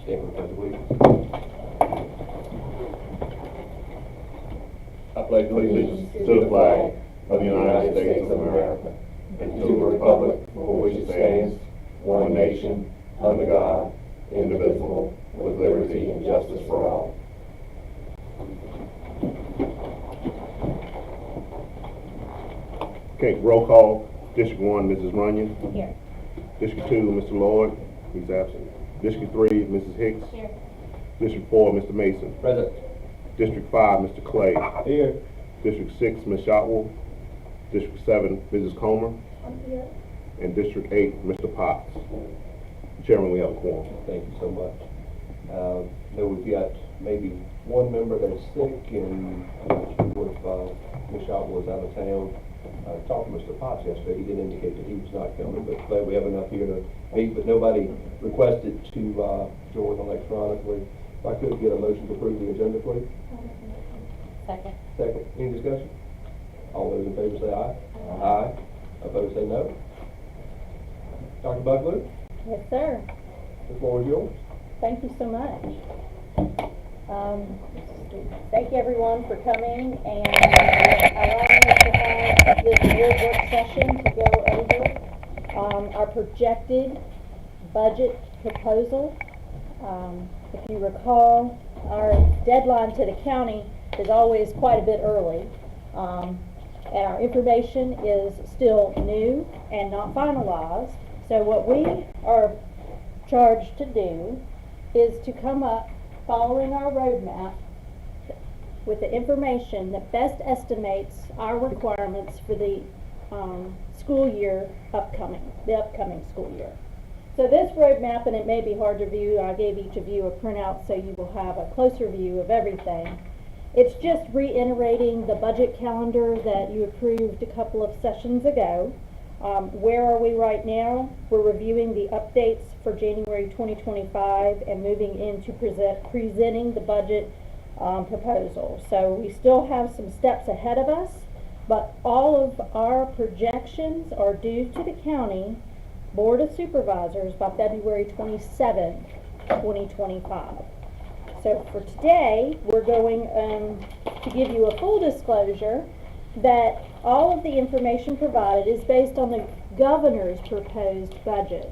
Stand for the pledge, please. I pledge allegiance to the flag of the United States of America and to the republic for which it stands, one nation, under God, indivisible, with liberty and justice for all. Okay, roll call. District 1, Mrs. Runyon. Here. District 2, Mr. Lloyd. He's absent. District 3, Mrs. Hicks. Here. District 4, Mr. Mason. Present. District 5, Mr. Clay. Here. District 6, Ms. Shotwell. District 7, Mrs. Comer. I'm here. And District 8, Mr. Potts. Chairman, we have a quorum. Thank you so much. So we've got maybe one member that's sick, and I'm not sure if Ms. Shaw was out of town. I talked to Mr. Potts yesterday. He did indicate that he was not coming, but glad we have enough here to meet. But nobody requested to join electronically. If I could get a motion to approve the agenda, please. Second. Second. Any discussion? All those in favor say aye. Aye. Opposed say no. Dr. Buckler, Yes, sir. the floor is yours. Thank you so much. Thank you everyone for coming and allowing us to have this board work session to go over our projected budget proposal. If you recall, our deadline to the county is always quite a bit early. And our information is still new and not finalized. So what we are charged to do is to come up, following our roadmap, with the information that best estimates our requirements for the school year the upcoming school year. So this roadmap, and it may be hard to view, I gave each of you a printout so you will have a closer view of everything. It's just reiterating the budget calendar that you approved a couple of sessions ago. Where are we right now? We're reviewing the updates for January 2025 and moving into presenting the budget proposal. So we still have some steps ahead of us, but all of our projections are due to the county Board of Supervisors by February 27th, 2025. So for today, we're going to give you a full disclosure that all of the information provided is based on the governor's proposed budget.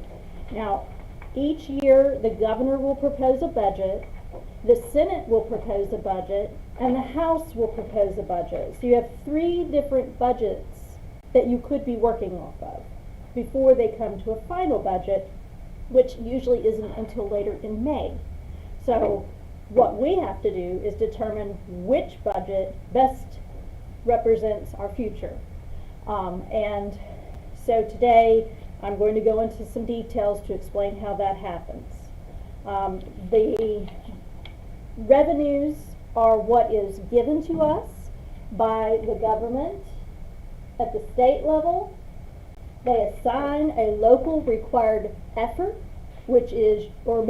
Now, each year the governor will propose a budget, the Senate will propose a budget, and the House will propose a budget. So you have 3 different budgets that you could be working off of before they come to a final budget, which usually isn't until later in May. So what we have to do is determine which budget best represents our future. And so today I'm going to go into some details to explain how that happens. The revenues are what is given to us by the government at the state level. They assign a local required effort, which is your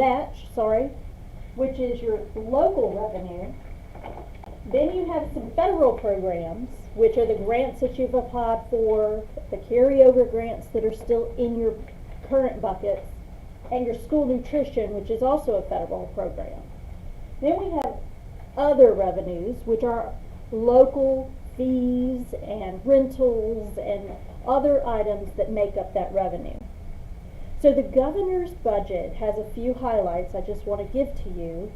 local revenue. Then you have some federal programs, which are the grants that you've applied for, the carryover grants that are still in your current buckets, and your school nutrition, which is also a federal program. Then we have other revenues, which are local fees and rentals and other items that make up that revenue. So the governor's budget has a few highlights I just want to give to you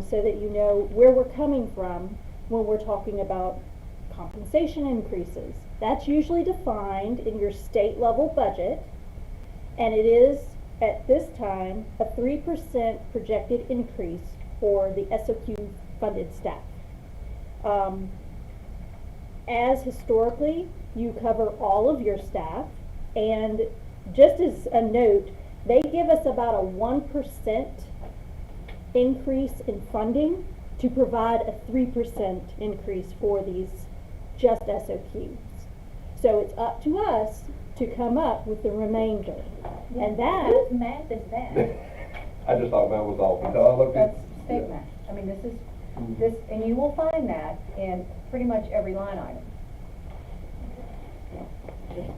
so that you know where we're coming from when we're talking about compensation increases. That's usually defined in your state level budget, and it is at this time a 3% projected increase for the SOQ funded staff. As historically, you cover all of your staff, and just as a note, they give us about a 1% increase in funding to provide a 3% increase for these just SOQs. So it's up to us to come up with the remainder. Yeah. And that Whose math is that? I just thought mine was off because I looked at. That's state math. I mean, this is, this, and you will find that in pretty much every line item.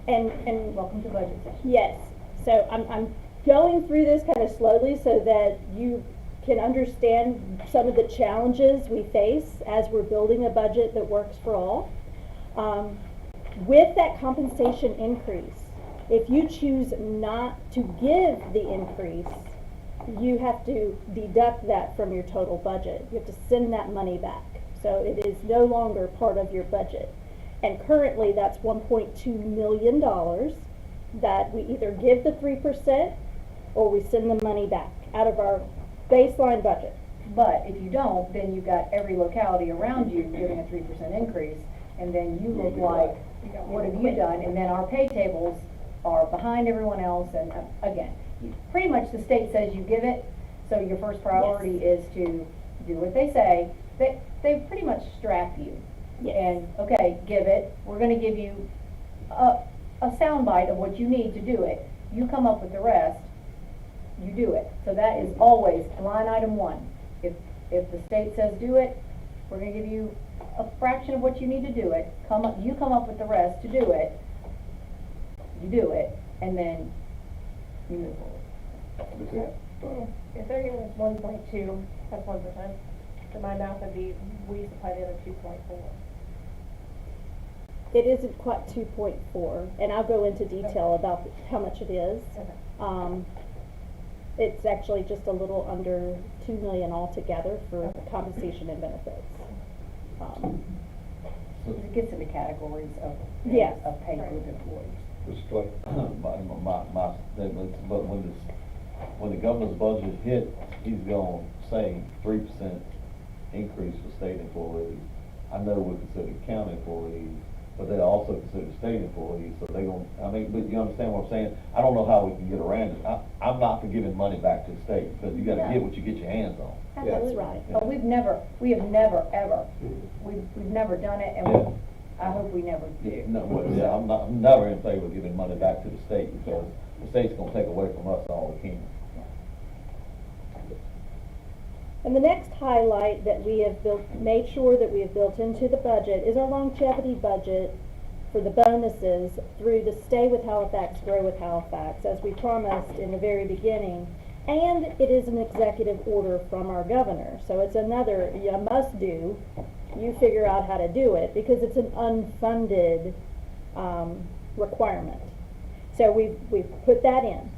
and Welcome to budget session. yes. So I'm going through this kind of slowly so that you can understand some of the challenges we face as we're building a budget that works for all. With that compensation increase, if you choose not to give the increase, you have to deduct that from your total budget. You have to send that money back. So it is no longer part of your budget. And currently that's $1.2 million that we either give the 3% or we send the money back out of our baseline budget. But if you don't, then you've got every locality around you giving a 3% increase, and then you look like, what have you done? And then our pay tables are behind everyone else, and again, pretty much the state says you give it, so your first priority is to do what they say. They pretty much strap you. Yes. And, okay, give it, we're gonna give you a soundbite of what you need to do it. You come up with the rest, you do it. So that is always line item 1. If the state says do it, we're gonna give you a fraction of what you need to do it. You come up with the rest to do it. You do it, and then you move forward. If they're giving us 1.2, that's 1%, then my math would be, we supply the other 2.4. It isn't quite 2.4, and I'll go into detail about how much it is. Okay. It's actually just a little under 2 million altogether for compensation and benefits. It gets into categories of Yes. of pay group employees. Mr. Clay? my statement, but when the governor's budget hit, he's gonna say 3% increase for state employees. I know we consider county employees, but they also consider state employees, so they gonna, I mean, but you understand what I'm saying? I don't know how we can get around it. I'm not for giving money back to the state, because you gotta get what you get your hands on. That's right. But we have never, ever, we've never done it, and Yeah. I hope we never do. No, well, yeah, I'm never in favor of giving money back to the state, because the state's gonna take away from us all we can. And the next highlight that we have made sure that we have built into the budget is our longevity budget for the bonuses through the Stay with Halifax, Grow with Halifax, as we promised in the very beginning. And it is an executive order from our governor, so it's another you must do. You figure out how to do it, because it's an unfunded requirement. So we've put that in.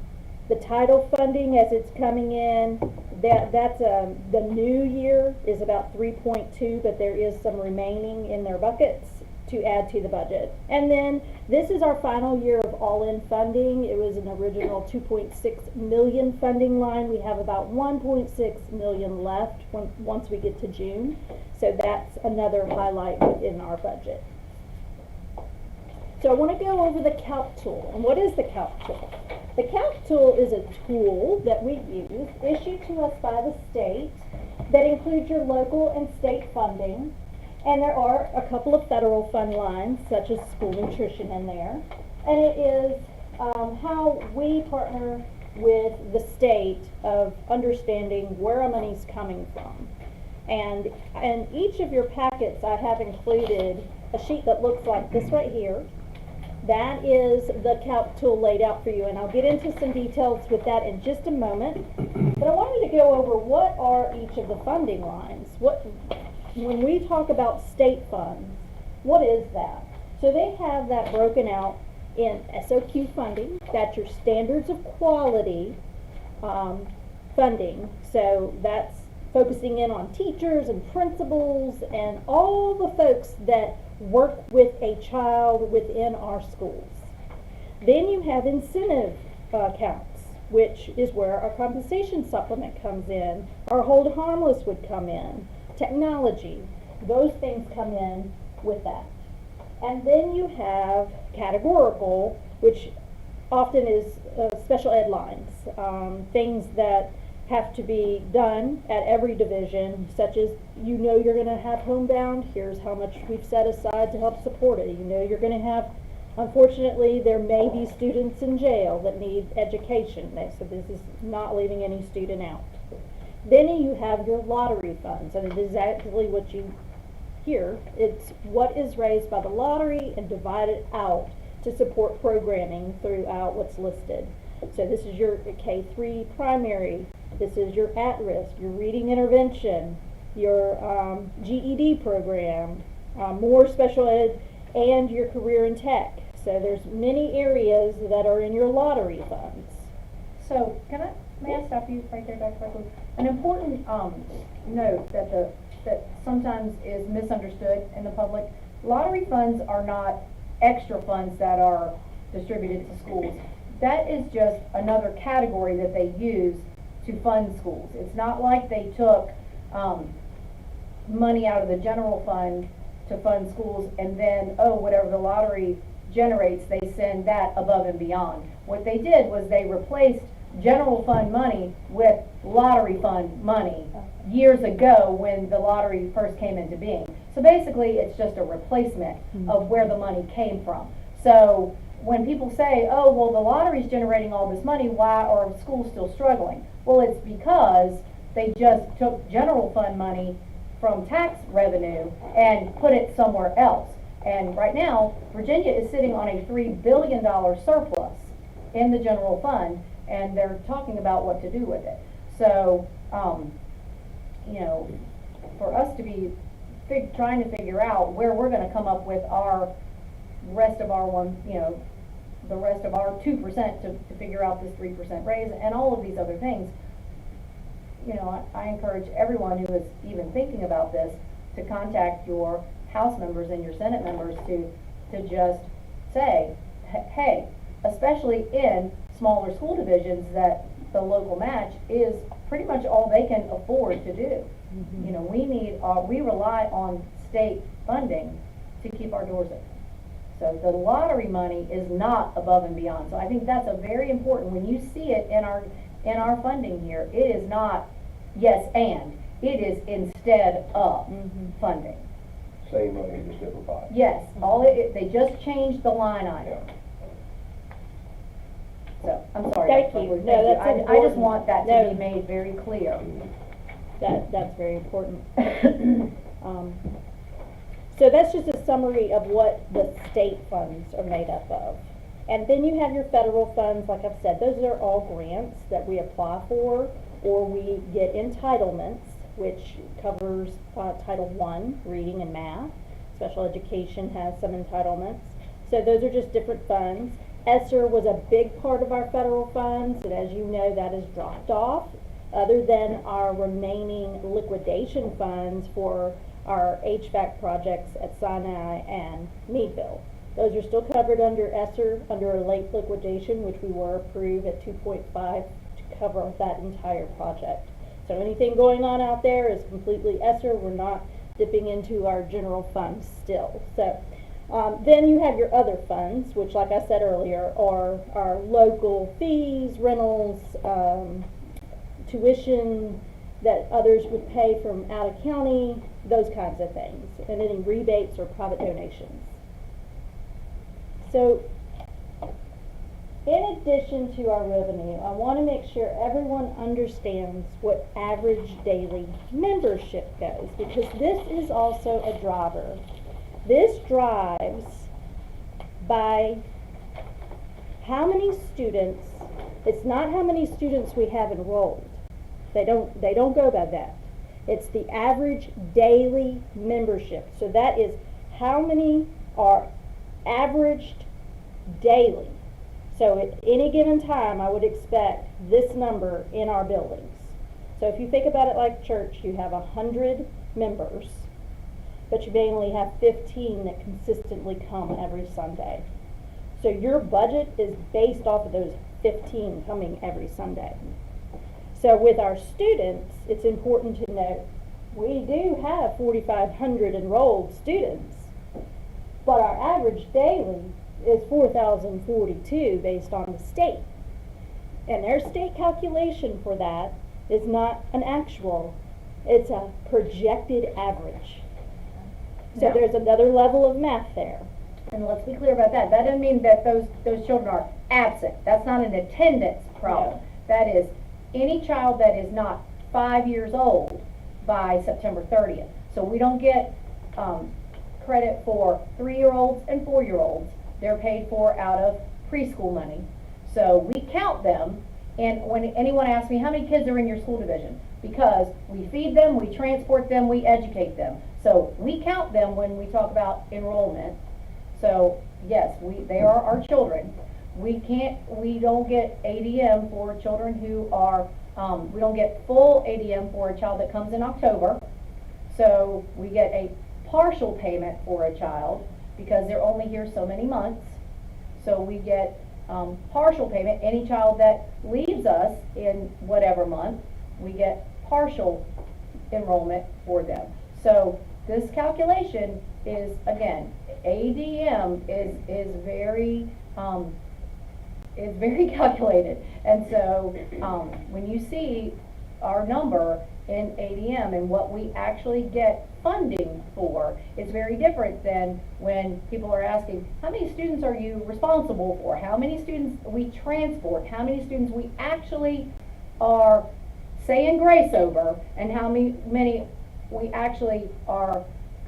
The title funding as it's coming in, that's the new year is about 3.2, but there is some remaining in their buckets to add to the budget. And then this is our final year of all-in funding. It was an original 2.6 million funding line. We have about 1.6 million left once we get to June. So that's another highlight within our budget. So I want to go over the calc tool. And what is the calc tool? The calc tool is a tool that we use, issued to us by the state, that includes your local and state funding. And there are a couple of federal fund lines, such as school nutrition in there. And it is how we partner with the state of understanding where our money's coming from. And in each of your packets, I have included a sheet that looks like this right here. That is the calc tool laid out for you, and I'll get into some details with that in just a moment. But I wanted to go over what are each of the funding lines. When we talk about state funds, what is that? So they have that broken out in SOQ funding. That's your standards of quality funding. So that's focusing in on teachers and principals and all the folks that work with a child within our schools. Then you have incentive accounts, which is where our compensation supplement comes in. Our hold harmless would come in. Technology, those things come in with that. And then you have categorical, which often is special ed lines, things that have to be done at every division, such as, you know, you're going to have homebound, here's how much we've set aside to help support it. You know, you're going to have, unfortunately, there may be students in jail that need education, so this is not leaving any student out. Then you have your lottery funds, and it is actually what you hear. It's what is raised by the lottery and divided out to support programming throughout what's listed. So this is your K-3 primary This is your at-risk, your reading intervention, your GED program, more special ed, and your career in tech. So there's many areas that are in your lottery funds. So, may I stop you right there, Dr. Buckley? An important, note that sometimes is misunderstood in the public, lottery funds are not extra funds that are distributed to schools. That is just another category that they use to fund schools. It's not like they took, money out of the general fund to fund schools and then, whatever the lottery generates, they send that above and beyond. What they did was they replaced general fund money with lottery fund money years ago when the lottery first came into being. So basically, it's just a replacement of where the money came from. So when people say, oh, well, the lottery's generating all this money, why are schools still struggling? Well, it's because they just took general fund money from tax revenue and put it somewhere else. And right now, Virginia is sitting on a $3 billion surplus in the general fund, and they're talking about what to do with it. So, you know, for us to be trying to figure out where we're gonna come up with our rest of our the rest of our 2% to figure out this 3% raise and all of these other things, you know, I encourage everyone who is even thinking about this to contact your House members and your Senate members to just say, hey, especially in smaller school divisions, that the local match is pretty much all they can afford to do. You know, we rely on state funding to keep our doors open. So the lottery money is not above and beyond. So I think that's a very important, when you see it in our funding here, it is not yes and, it is instead of funding. Same money, just different pot. Yes, they just changed the line item. So, I'm sorry. Thank Dr. you. Buckley, No, thank that's I just important. want that to No. be made very clear. That's very important. So that's just a summary of what the state funds are made up of. And then you have your federal funds, like I've said, those are all grants that we apply for, or we get entitlements, which covers Title I, reading and math. Special education has some entitlements. So those are just different funds. ESSER was a big part of our federal funds, and as you know, that has dropped off, other than our remaining liquidation funds for our HVAC projects at Sinai and Meadville. Those are still covered under ESSER, under a late liquidation, which we were approved at 2.5 to cover that entire project. So anything going on out there is completely ESSER. We're not dipping into our general funds still. So then you have your other funds, which, like I said earlier, are our local fees, rentals, tuition that others would pay from out of county, those kinds of things, and any rebates or private donations. So, in addition to our revenue, I want to make sure everyone understands what average daily membership goes, because this is also a driver. This drives by how many students, it's not how many students we have enrolled. They don't go by that. It's the average daily membership. So that is how many are averaged daily. So at any given time, I would expect this number in our buildings. So if you think about it like church, you have 100 members, but you may only have 15 that consistently come every Sunday. So your budget is based off of those 15 coming every Sunday. So with our students, it's important to note, we do have 4,500 enrolled students, but our average daily is 4,042 based on the state. And their state calculation for that is not an actual, it's a projected average. So Yeah. there's another level of math there. And let's be clear about that. That doesn't mean that those children are absent. That's not an attendance problem. No. That is any child that is not 5 years old by September 30th. So we don't get credit for 3-year-olds and 4-year-olds. They're paid for out of preschool money. So we count them And when anyone asks me, how many kids are in your school division? Because we feed them, we transport them, we educate them. So we count them when we talk about enrollment. So yes, they are our children. We don't get ADM for children who are, we don't get full ADM for a child that comes in October. So we get a partial payment for a child because they're only here so many months. So we get partial payment. Any child that leaves us in whatever month, we get partial enrollment for them. So this calculation is, again, ADM is very calculated. And so when you see our number in ADM and what we actually get funding for, it's very different than when people are asking, how many students are you responsible for? How many students we transport? How many students we actually are saying grace over? And how many we actually are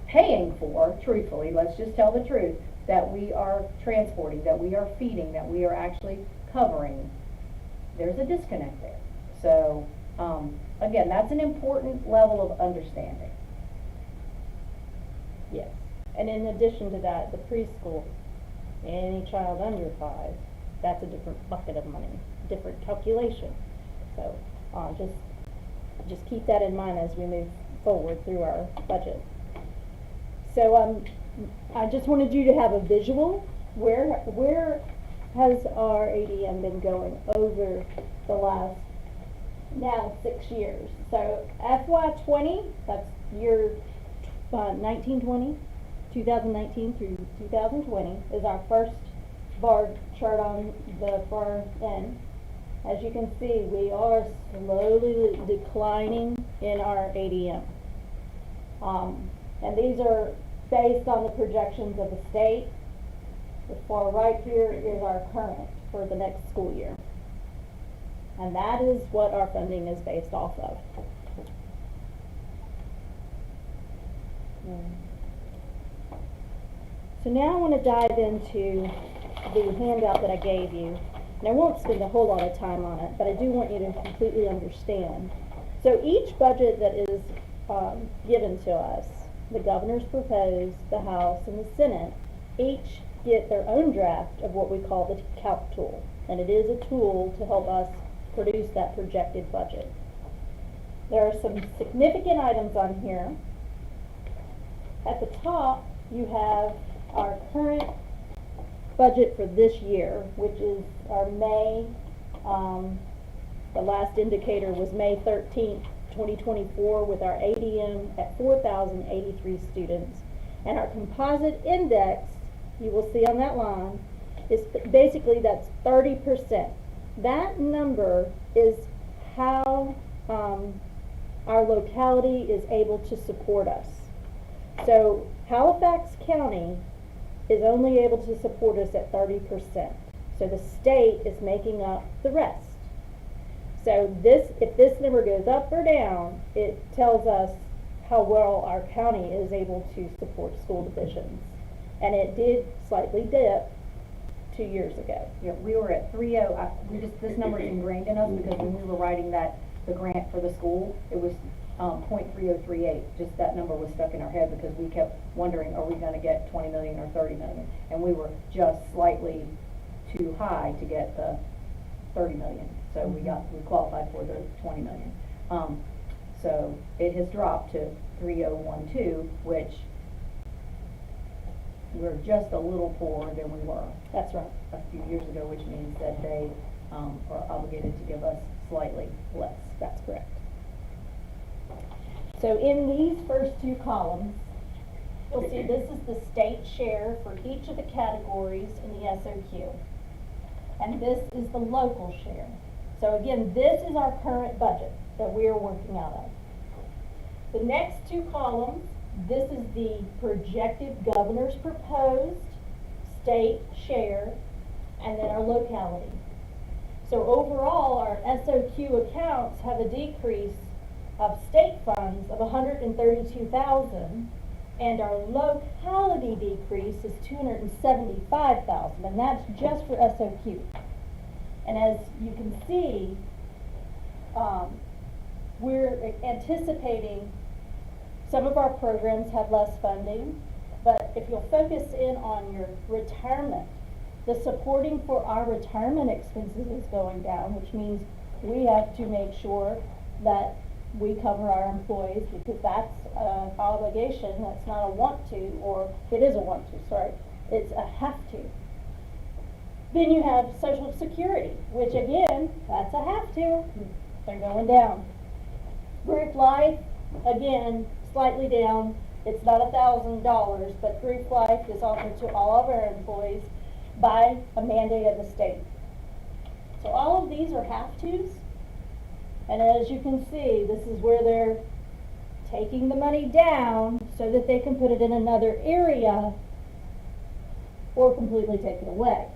paying for, truthfully, let's just tell the truth, that we are transporting, that we are feeding, that we are actually covering. There's a disconnect there. So, again, that's an important level of understanding. Yes, and in addition to that, the preschool, any child under 5, that's a different bucket of money, different calculation. So, just keep that in mind as we move forward through our budget. So, I just wanted you to have a visual. Where has our ADM been going over the last now 6 years? So FY20, that's year 1920, 2019 through 2020 is our first bar chart on the far end. As you can see, we are slowly declining in our ADM. And these are based on the projections of the state. The far right here is our current for the next school year. And that is what our funding is based off of. So now I want to dive into the handout that I gave you. And I won't spend a whole lot of time on it, but I do want you to completely understand. So each budget that is given to us, the governor's proposed, the House, and the Senate, each get their own draft of what we call the calc tool. And it is a tool to help us produce that projected budget. There are some significant items on here. At the top, you have our current budget for this year, which is our May, the last indicator was May 13th, 2024, with our ADM at 4,083 students. And our composite index, you will see on that line, is basically that's 30%. That number is how our locality is able to support us. So Halifax County is only able to support us at 30%. So the state is making up the rest. So if this number goes up or down, it tells us how well our county is able to support school divisions. And it did slightly dip 2 years ago. Yeah, we were at 3.0. This number is ingrained in us because when we were writing the grant for the school, it was 0.3038. Just that number was stuck in our head because we kept wondering, are we going to get 20 million or 30 million? And we were just slightly too high to get the 30 million. So we qualified for the 20 million. So it has dropped to 3012, which we're just a little poorer than we were. That's right. A few years ago, which means that they are obligated to give us slightly less. That's correct. So in these first 2 columns, you'll see this is the state share for each of the categories in the SOQ. And this is the local share. So again, this is our current budget that we are working out of. The next 2 columns, this is the projected governor's proposed state share, and then our locality. So overall, our SOQ accounts have a decrease of state funds of $132,000, and our locality decrease is $275,000, and that's just for SOQ. And as you can see, we're anticipating some of our programs have less funding, but if you'll focus in on your retirement, the supporting for our retirement expenses is going down, which means we have to make sure that we cover our employees, because that's an obligation, that's not a want to, or it is a want to, sorry, it's a have to. Then you have Social Security, which again, that's a have to, they're going down. Group life, again, slightly down, it's not $1,000, but group life is offered to all of our employees by a mandate of the state. So all of these are have-tos, and as you can see, this is where they're taking the money down so that they can put it in another area or completely take it away.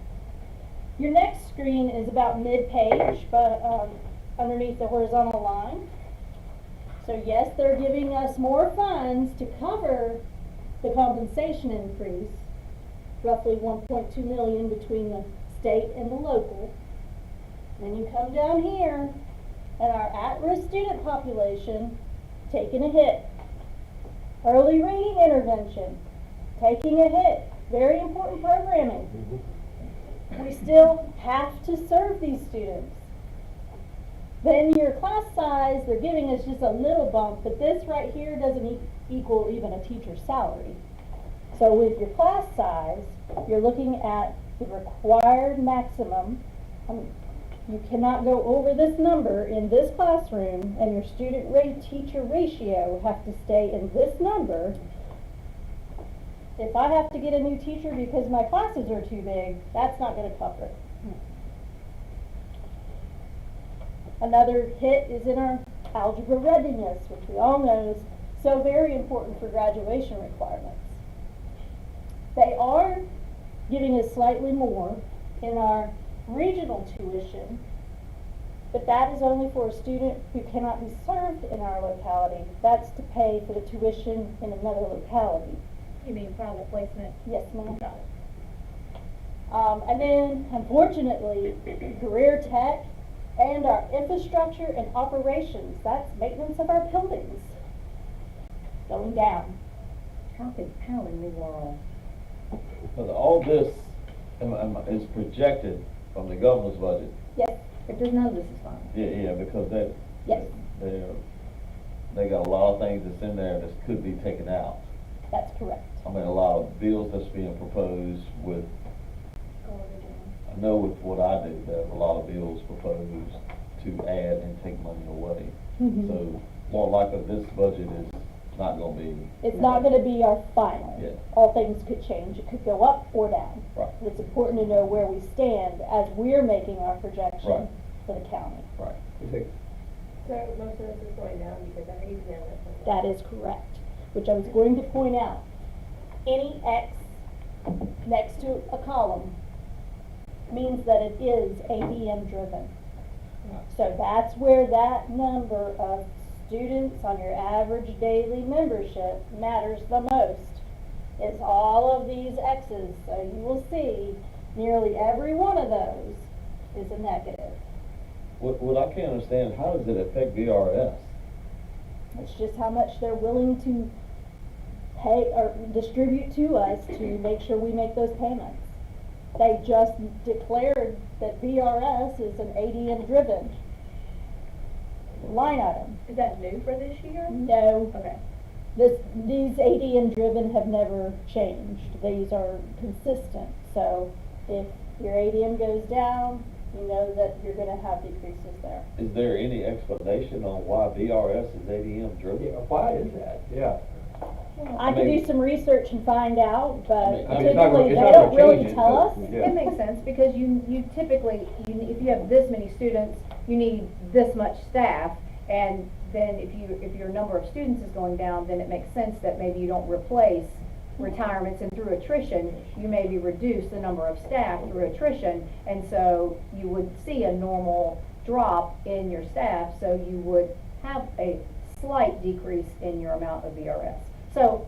Your next screen is about mid-page, but underneath the horizontal line. So yes, they're giving us more funds to cover the compensation increase, roughly 1.2 million between the state and the local. Then you come down here, and our at-risk student population taking a hit. Early reading intervention, taking a hit. Very important programming. We still have to serve these students. Then your class size, they're giving us just a little bump, but this right here doesn't equal even a teacher's salary. So with your class size, you're looking at the required maximum. You cannot go over this number in this classroom, and your student teacher ratio have to stay in this number. If I have to get a new teacher because my classes are too big, that's not going to cover it. Another hit is in our algebra readiness, which we all know is so very important for graduation requirements. They are giving us slightly more in our regional tuition, but that is only for a student who cannot be served in our locality. That's to pay for the tuition in another locality. You mean private placement? Yes, ma'am. And then, unfortunately, career tech and our infrastructure and operations, that's maintenance of our buildings, going down. How in the world? But all this is projected from the governor's budget. Yes, If there's none of this is fine. Yeah, because yes, they got a lot of things that's in there that could be taken out. that's correct. I mean, a lot of bills that's being proposed with, I know with what I do, there's a lot of bills proposed to add and take money away. So more likely this budget is not gonna be. It's not gonna be our final. Yeah. All things could change. It could go up or down. Right. But it's important to know where we stand as we're making our projection Right. for the county. Right. So most of this is going down because our ADM is going That down. is correct, which I was going to point out. Any X next to a column means that it is ADM driven. So that's where that number of students on your average daily membership matters the most. It's all of these X's, so you will see nearly every one of those is a negative. What I can't understand, how does it affect VRS? It's just how much they're willing to pay or distribute to us to make sure we make those payments. They just declared that VRS is an ADM driven line item. Is that new for this year? No, Okay. these ADM driven have never changed. These are consistent. So if your ADM goes down, you know that you're gonna have decreases there. Is there any explanation on why VRS is ADM driven? Yeah, why is that? Yeah. I can do some research and find out, but I mean, it's not gonna- typically it's they not don't gonna really change it, tell but- us. Yeah. It makes sense, because you typically, if you have this many students, you need this much staff, and then if your number of students is going down, then it makes sense that maybe you don't replace retirements, and through attrition, you maybe reduce the number of staff through attrition, and so you would see a normal drop in your staff, so you would have a slight decrease in your amount of VRS. So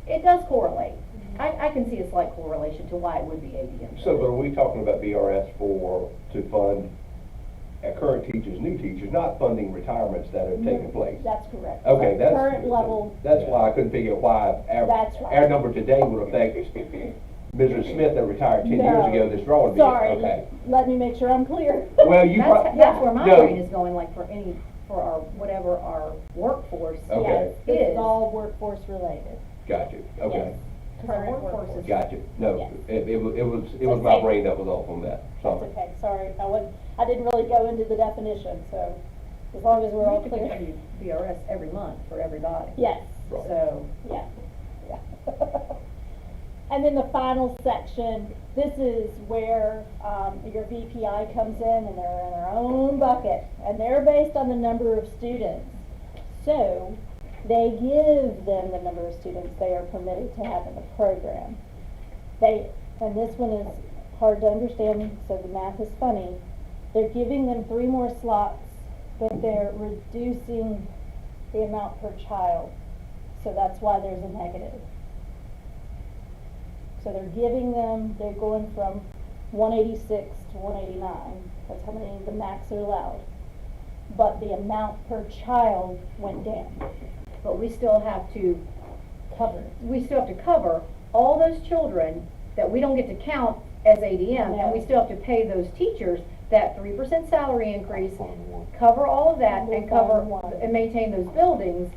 it does correlate. I can see a slight correlation to why it would be ADM. So, but are we talking about VRS to fund current teachers, new teachers, not funding retirements that have taken place. That's correct. Okay, that's. Current level, That's why I couldn't figure out why That's right. our number today would affect Mrs. Smith that retired 10 years No. ago that's drawing this. Sorry, Okay. let me make sure I'm clear. Well, you That's where my no. brain is going, like for our, whatever our workforce Okay. Yes, this is. is all workforce related. Got you, okay. Yes. Our Current workforce workforce. is- Got you. No, Yes. it was my brain that was off on that. That's Sorry. okay, sorry, I didn't really go into the definition, so as long as We we're all have to clear. contribute BRS every month for everybody. Yes, Right. So, yeah, yeah. And then the final section, this is where, your VPI comes in, and they're in their own bucket, and they're based on the number of students. So, they give them the number of students they are permitted to have in the program. And this one is hard to understand, so the math is funny. They're giving them 3 more slots, but they're reducing the amount per child. So that's why there's a negative. So they're going from 186 to 189. That's how many the max are allowed. But the amount per child went down. but we still have to Covered. cover all those children that we don't get to count as ADM, and we No. still have to pay those teachers that 3% salary increase, cover all of that, and Move cover, on one. and maintain those buildings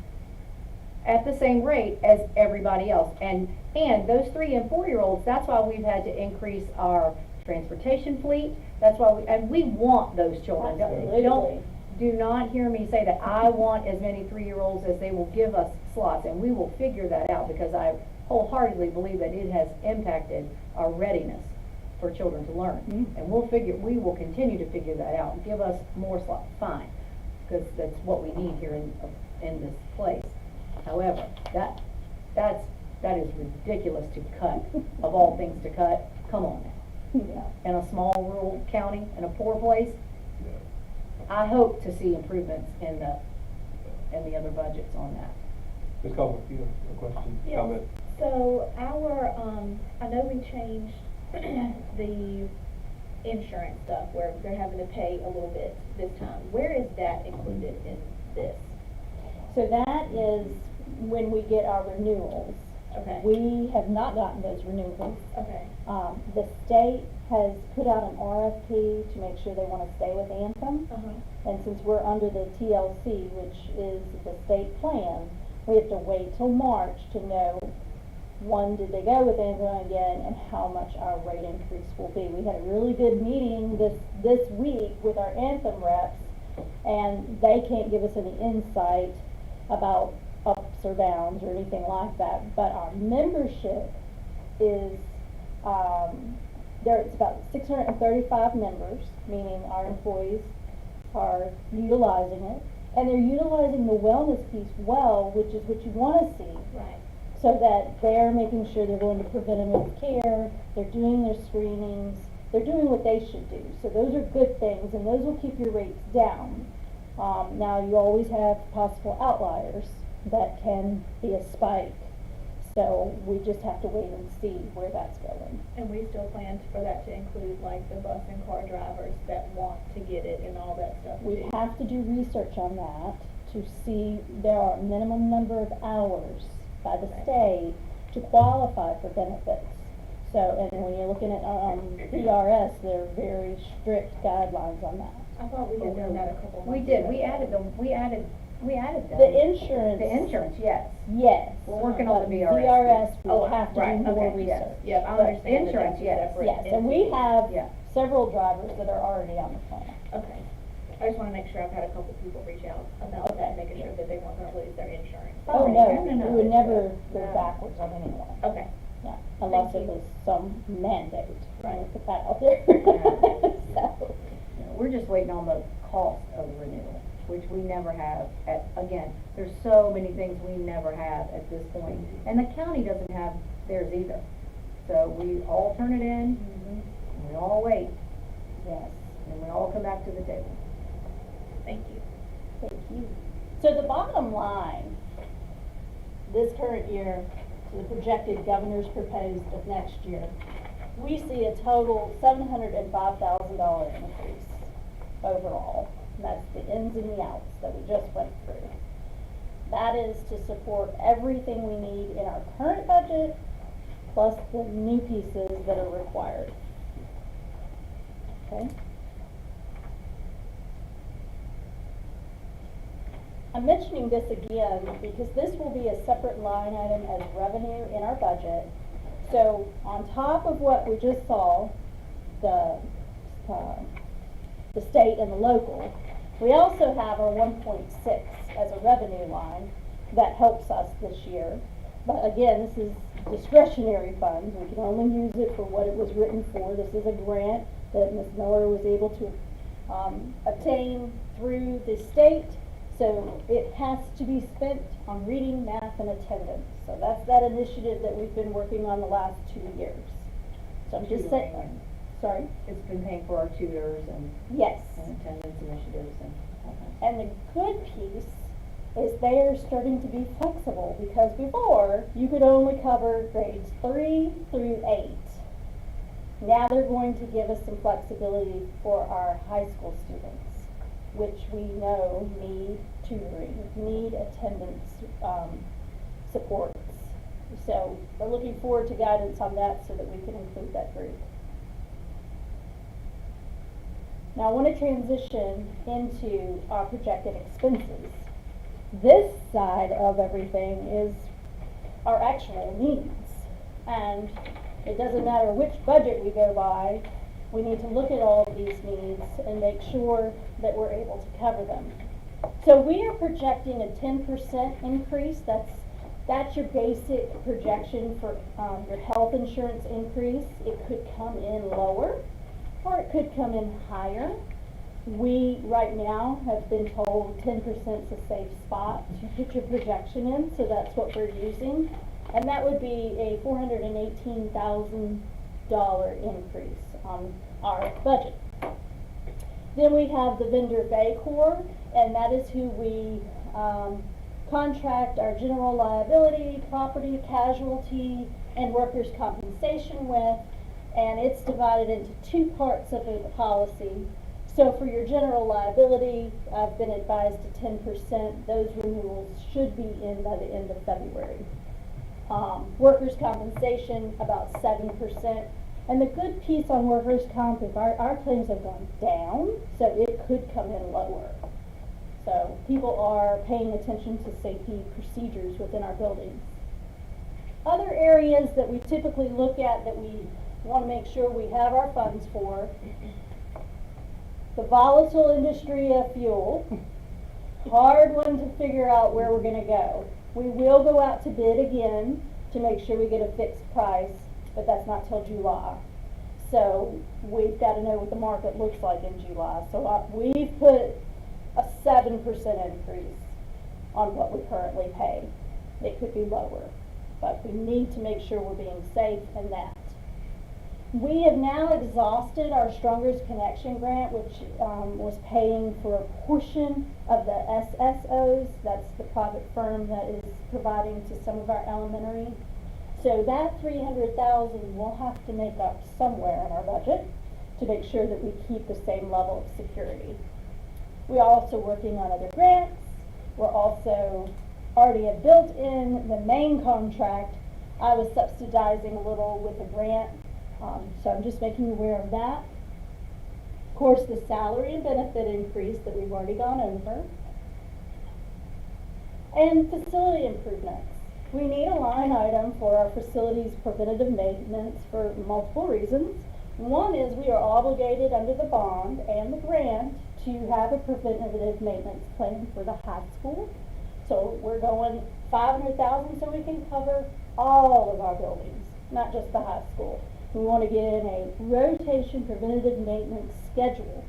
at the same rate as everybody else. And those 3 and 4-year-olds, that's why we've had to increase our transportation fleet, that's why and we want those children. Absolutely. Do not hear me say that I want as many 3-year-olds as they will give us slots, and we will figure that out, because I wholeheartedly believe that it has impacted our readiness for children to learn. Mhm. And we will continue to figure that out. Give us more slots, fine, because that's what we need here in this place. However, that is ridiculous to cut, of all things to cut. Come on now. Yeah. In a small rural county, in a poor place, I hope to see improvements in the other budgets on that. Ms. Coleman, you have a question, Yes. comment? So our, I know we changed the insurance stuff where they're having to pay a little bit this time. Where is that included in this? So that is when we get our renewals. Okay. We have not gotten those renewals. Okay. The state has put out an RFP to make sure they want to stay with Anthem. Uh-huh. And since we're under the TLC, which is the state plan, we have to wait till March to know, one, did they go with Anthem again, and how much our rate increase will be. We had a really good meeting this week with our Anthem reps, and they can't give us any insight about ups or downs or anything like that. But our membership is, it's about 635 members, meaning our employees are utilizing it. And they're utilizing the wellness piece well, which is what you want to see. Right. So that they're making sure they're going to preventative care, they're doing their screenings, they're doing what they should do. So those are good things, and those will keep your rates down. Now, you always have possible outliers that can be a spike. So we just have to wait and see where that's going. And we still plan for that to include like the bus and car drivers that want to get it and all that stuff We too. have to do research on that to see there are a minimum number of hours by the state to qualify for benefits. So, and when you're looking at, PRS, there are very strict guidelines on that. I thought we had done that a couple months We did, ago. we added them. The insurance. The insurance, yes. Yes. We're working on the But BRS. BRS, Oh, we have to right, do more okay, yes. research. Yeah, I But understand that insurance, that's a yes. separate Yes, and we entity. have Yeah. several drivers that are already on the plan. Okay. I just wanna make sure. I've had a couple people reach out about that, making sure that they weren't gonna lose their insurance. Oh, no, no, no, no. we would never go No. backwards on anyone. Okay. Yeah, unless Thank it you. was some mandate, right, Right. put that out there. So, We're just waiting on the cost of the renewal, which we never have again, there's so many things we never have at this point. And the county doesn't have theirs either. So we all turn it in, and we all wait, yes, and we all come back to the table. Thank you. thank you. So the bottom line, this current year, to the projected governor's proposed of next year, we see a total $705,000 increase overall. And that's the ins and the outs that we just went through. That is to support everything we need in our current budget, plus the new pieces that are required. Okay? I'm mentioning this again because this will be a separate line item as revenue in our budget. So on top of what we just saw, the state and the local, we also have our 1.6 as a revenue line that helps us this year. But again, this is discretionary funds. We can only use it for what it was written for. This is a grant that Ms. Miller was able to obtain through the state. So it has to be spent on reading, math, and attendance. So that's that initiative that we've been working on the last 2 years. So I'm just saying, sorry? It's been paying for our tutors and Yes. attendance initiatives and all that. And the good piece is they are starting to be flexible, because before you could only cover grades 3 through 8. Now they're going to give us some flexibility for our high school students, which we know need tutoring, need attendance supports. So we're looking forward to guidance on that so that we can include that group. Now I want to transition into our projected expenses. This side of everything is our actual needs. And it doesn't matter which budget we go by, we need to look at all of these needs and make sure that we're able to cover them. So we are projecting a 10% increase. That's your basic projection for your health insurance increase. It could come in lower, or it could come in higher. We, right now, have been told 10% is a safe spot to put your projection in, so that's what we're using. And that would be a $418,000 increase on our budget. Then we have the vendor Bay Corps, and that is who we contract our general liability, property, casualty, and workers' compensation with. And it's divided into 2 parts of the policy. So for your general liability, I've been advised to 10%. Those renewals should be in by the end of February. Workers' compensation, about 7%. And the good piece on workers' comp is our claims have gone down, so it could come in lower. So people are paying attention to safety procedures within our buildings. Other areas that we typically look at that we want to make sure we have our funds for: the volatile industry of fuel. Hard one to figure out where we're going to go. We will go out to bid again to make sure we get a fixed price, but that's not till July. So we've got to know what the market looks like in July. So we've put a 7% increase on what we currently pay. It could be lower, but we need to make sure we're being safe in that. We have now exhausted our Strongest Connection grant, which was paying for a portion of the SSOs. That's the private firm that is providing to some of our elementary. So that $300,000 we'll have to make up somewhere in our budget to make sure that we keep the same level of security. We're also working on other grants. We're also already have built in the main contract. I was subsidizing a little with a grant. So I'm just making you aware of that. Of course, the salary and benefit increase that we've already gone over. And facility improvements. We need a line item for our facilities preventative maintenance for multiple reasons. One is we are obligated under the bond and the grant to have a preventative maintenance plan for the high school. So we're going $500,000 so we can cover all of our buildings, not just the high school. We want to get in a rotation preventative maintenance schedule.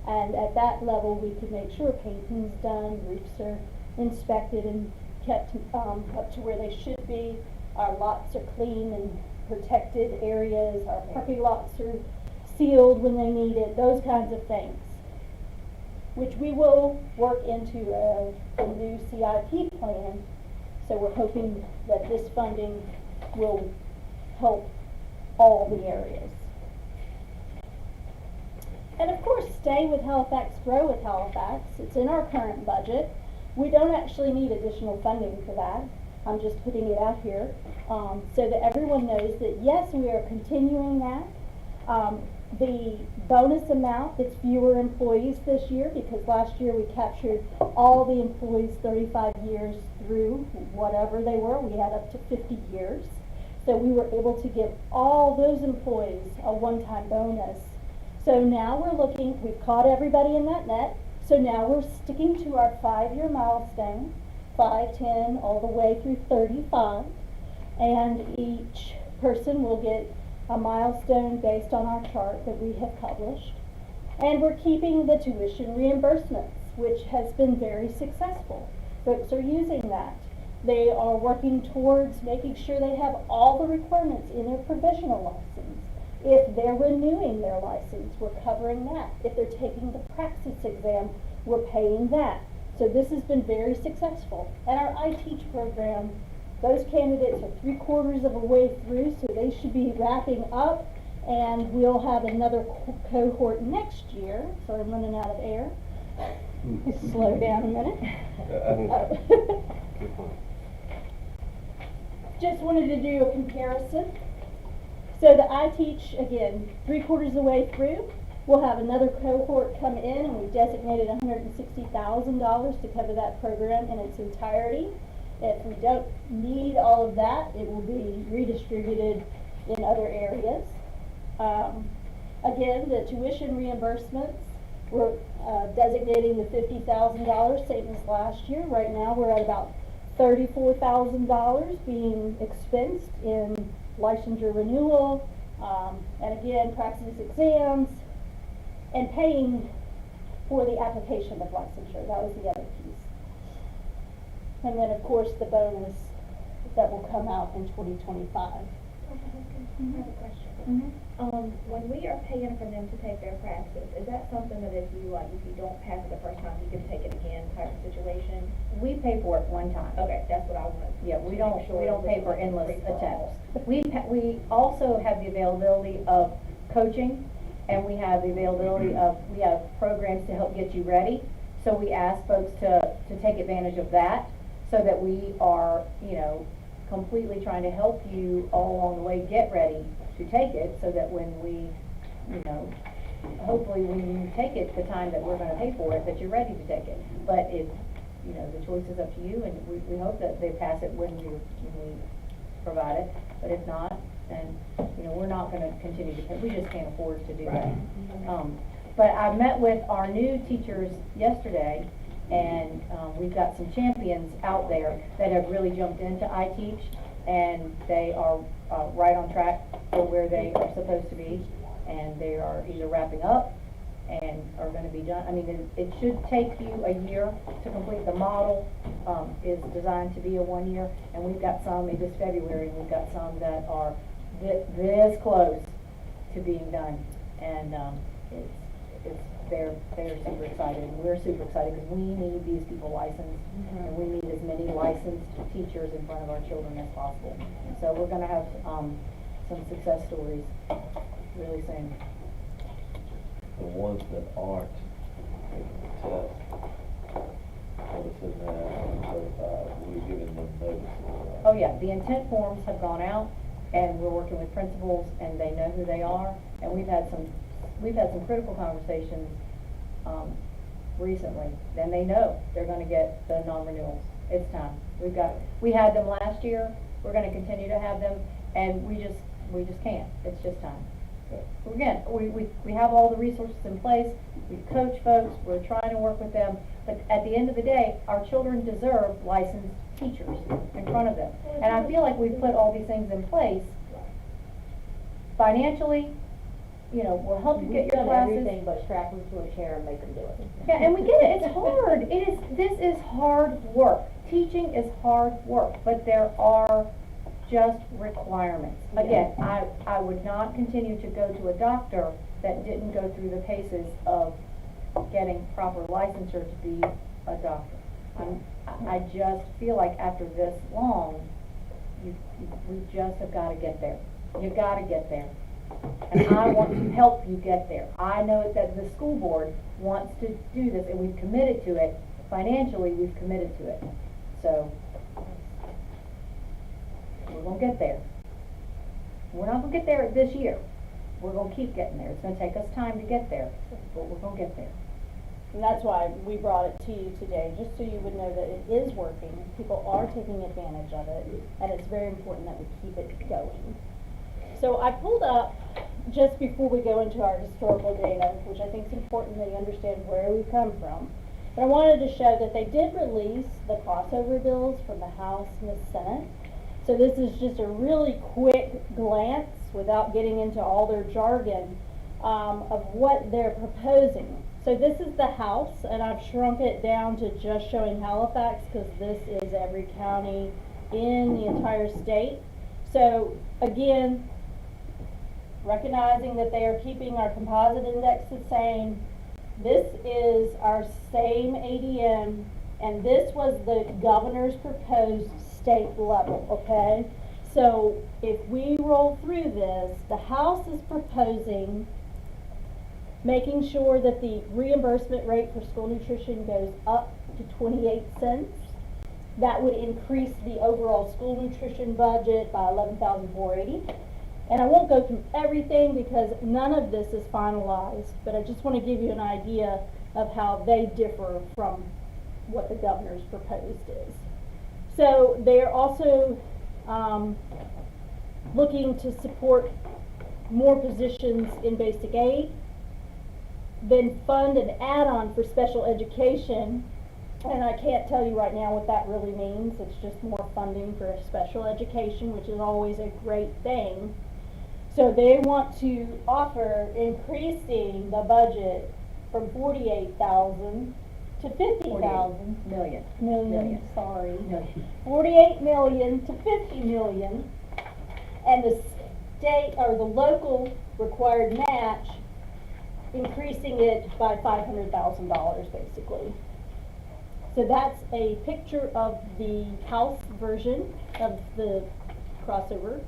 And at that level, we can make sure painting's done, roofs are inspected and kept up to where they should be. Our lots are clean and protected areas. Our parking lots are sealed when they need it. Those kinds of things, which we will work into a new CIP plan. So we're hoping that this funding will help all the areas. And of course, stay with Halifax, grow with Halifax. It's in our current budget. We don't actually need additional funding for that. I'm just putting it out here, so that everyone knows that yes, we are continuing that. The bonus amount, it's fewer employees this year because last year we captured all the employees 35 years through whatever they were. We had up to 50 years. So we were able to give all those employees a one-time bonus. So now we're looking, we've caught everybody in that net. So now we're sticking to our 5-year milestone, 5, 10, all the way through 35. And each person will get a milestone based on our chart that we have published. And we're keeping the tuition reimbursements, which has been very successful. Folks are using that. They are working towards making sure they have all the requirements in their provisional license. If they're renewing their license, we're covering that. If they're taking the praxis exam, we're paying that. So this has been very successful. And our iTeach program, those candidates are 3/4 of a way through, so they should be wrapping up, and we'll have another cohort next year. So I'm running out of air. Slow down a minute. Just wanted to do a comparison. So the iTeach, again, 3/4 of the way through. We'll have another cohort come in, and we designated $160,000 to cover that program in its entirety. If we don't need all of that, it will be redistributed in other areas. Again, the tuition reimbursements, we're designating the $50,000, same as last year. Right now, we're at about $34,000 being expensed in licensure renewal, and again, praxis exams, and paying for the application of licensure. That was the other piece. And then, of course, the bonus that will come out in 2025. I have a question. When we are paying for them to take their praxis, is that something that if you don't pass it the first time, you can take it again type of situation? We pay for it one time. Okay, that's what I wanted. Yeah, we don't pay for endless Free for all. attempts. We also have the availability of coaching, and we have the availability of, we have programs to help get you ready. So we ask folks to take advantage of that, so that we are, completely trying to help you all along the way get ready to take it, so that when we, hopefully when you take it the time that we're gonna pay for it, that you're ready to take it. But if, the choice is up to you, and we hope that they pass it when we provide it. But if not, then, we're not gonna continue to pay, we just can't afford to do that. But I met with our new teachers yesterday, and we've got some champions out there that have really jumped into iTeach, and they are right on track for where they are supposed to be, and they are either wrapping up and are going to be done. I mean, it should take you a year to complete. The model is designed to be a 1 year, and we've got some in this February, and we've got some that are this close to being done, and they're super excited, and we're super excited because we need these people licensed, and we need as many licensed teachers in front of our children as possible. So we're going to have some success stories really soon. The ones that aren't taking the test, that are sitting there uncertified, we're giving them notices. Oh yeah, the intent forms have gone out, and we're working with principals, and they know who they are, and we've had some critical conversations recently. Then they know they're going to get the non-renewals. It's time. We had them last year. We're going to continue to have them, and we just can't. It's just time. So again, we have all the resources in place. We coach folks. We're trying to work with them. But at the end of the day, our children deserve licensed teachers in front of them. And I feel like we've put all these things in place financially. We'll help you get your classes. We've done everything but strap them to a chair and make them do it. Yeah, and we get it. It's hard. This is hard work. Teaching is hard work, but there are just requirements. Again, I would not continue to go to a doctor that didn't go through the paces of getting proper licensure to be a doctor. I just feel like after this long, we just have got to get there. You've got to get there. And I want to help you get there. I know that the school board wants to do this, and we've committed to it. Financially, we've committed to it. So, we're gonna get there. We're not gonna get there this year. We're gonna keep getting there. It's gonna take us time to get there, but we're gonna get there. And that's why we brought it to you today, just so you would know that it is working. People are taking advantage of it, and it's very important that we keep it going. So I pulled up, just before we go into our historical data, which I think is important that you understand where we come from, but I wanted to show that they did release the crossover bills from the House and the Senate. So this is just a really quick glance, without getting into all their jargon, of what they're proposing. So this is the House, and I've shrunk it down to just showing Halifax, because this is every county in the entire state. So again, recognizing that they are keeping our composite index the same, this is our same ADM, and this was the governor's proposed state level, okay? So if we roll through this, the House is proposing making sure that the reimbursement rate for school nutrition goes up to 28 cents. That would increase the overall school nutrition budget by $11,480. And I won't go through everything because none of this is finalized, but I just want to give you an idea of how they differ from what the governor's proposed is. So they're also looking to support more positions in basic aid, then fund an add-on for special education, and I can't tell you right now what that really means. It's just more funding for special education, which is always a great thing. So they want to offer increasing the budget from 48,000 to 50,000. Million. Million, sorry. Million. 48 million to 50 million. And the state, or the local required match, increasing it by $500,000 basically. So that's a picture of the House version of the crossover.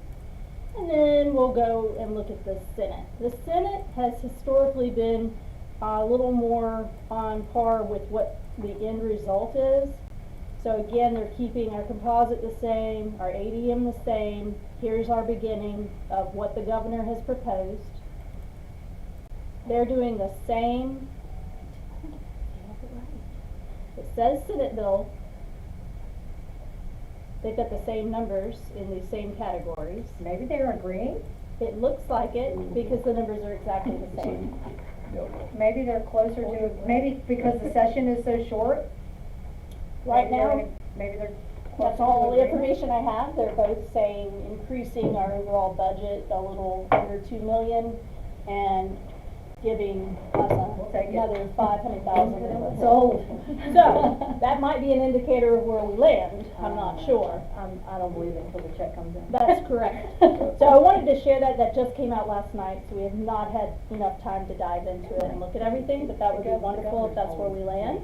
And then we'll go and look at the Senate. The Senate has historically been a little more on par with what the end result is. So again, they're keeping our composite the same, our ADM the same. Here's our beginning of what the governor has proposed. They're doing the same. It says Senate bill. They've got the same numbers in the same categories. Maybe they're agreeing. It looks like it because the numbers are exactly the same. Maybe they're closer to, maybe because the session is so short. Right now, Maybe they're closer that's to all the agreement. information I have. They're both saying increasing our overall budget a little under 2 million and giving us take it. another 500,000. Sold. So that might be an indicator of where we land. I'm not sure. I don't believe it until the check comes in. That's correct. So I wanted to share that. That just came out last night, so we have not had enough time to dive into it and look at everything, but that would be wonderful if that's where we land.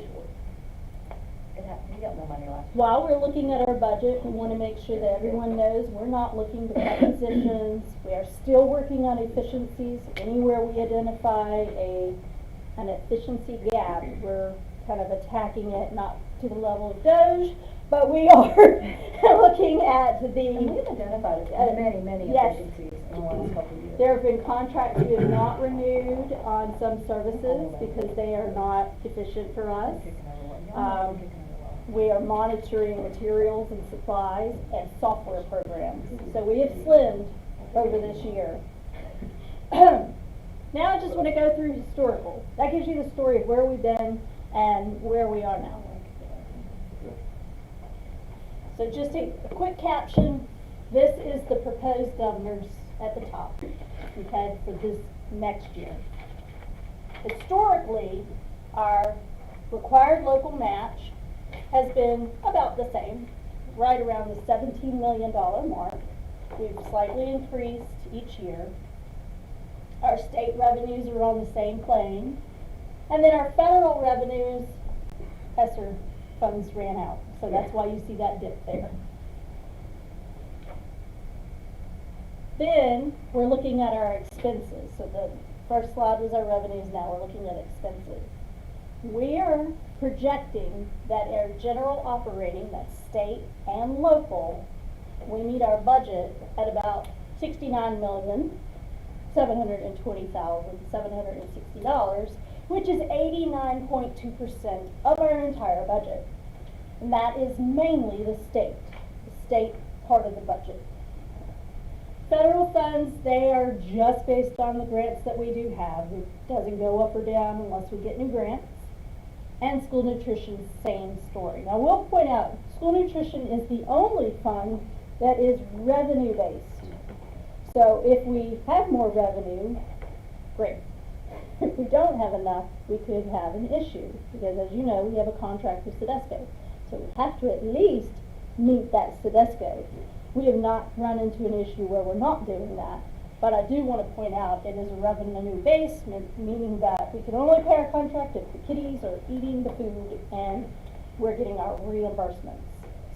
You got more money last. While we're looking at our budget, we want to make sure that everyone knows we're not looking to cut positions. We are still working on efficiencies. Anywhere we identify an efficiency gap, we're kind of attacking it, not to the level of Doge, but we are looking at And we've the, identified many yes. efficiencies in the last couple of years. there have been contracts we have not renewed on some services because they are not efficient for us. We are monitoring materials and supplies and software programs. So we have slimmed over this year. Now I just want to go through historical. That gives you the story of where we've been and where we are now. So just a quick caption. This is the proposed governors at the top, okay, for this next year. Historically, our required local match has been about the same, right around the $17 million mark. We've slightly increased each year. Our state revenues are on the same plane. And then our federal revenues, ESSER funds ran out. So that's why you see that dip there. Then, we're looking at our expenses. So the first slide was our revenues, now we're looking at expenses. We are projecting that our general operating, that's state and local, we meet our budget at about $69,720,760, which is 89.2% of our entire budget. And that is mainly the state part of the budget. Federal funds, they are just based on the grants that we do have. It doesn't go up or down unless we get new grants. And school nutrition, same story. Now, we'll point out, school nutrition is the only fund that is revenue-based. So if we have more revenue, great. If we don't have enough, we could have an issue, because as you know, we have a contract with Sedesco. So we have to at least meet that Sedesco. We have not run into an issue where we're not doing that. But I do want to point out, it is a revenue base, meaning that we can only pay our contract if the kiddies are eating the food and we're getting our reimbursements.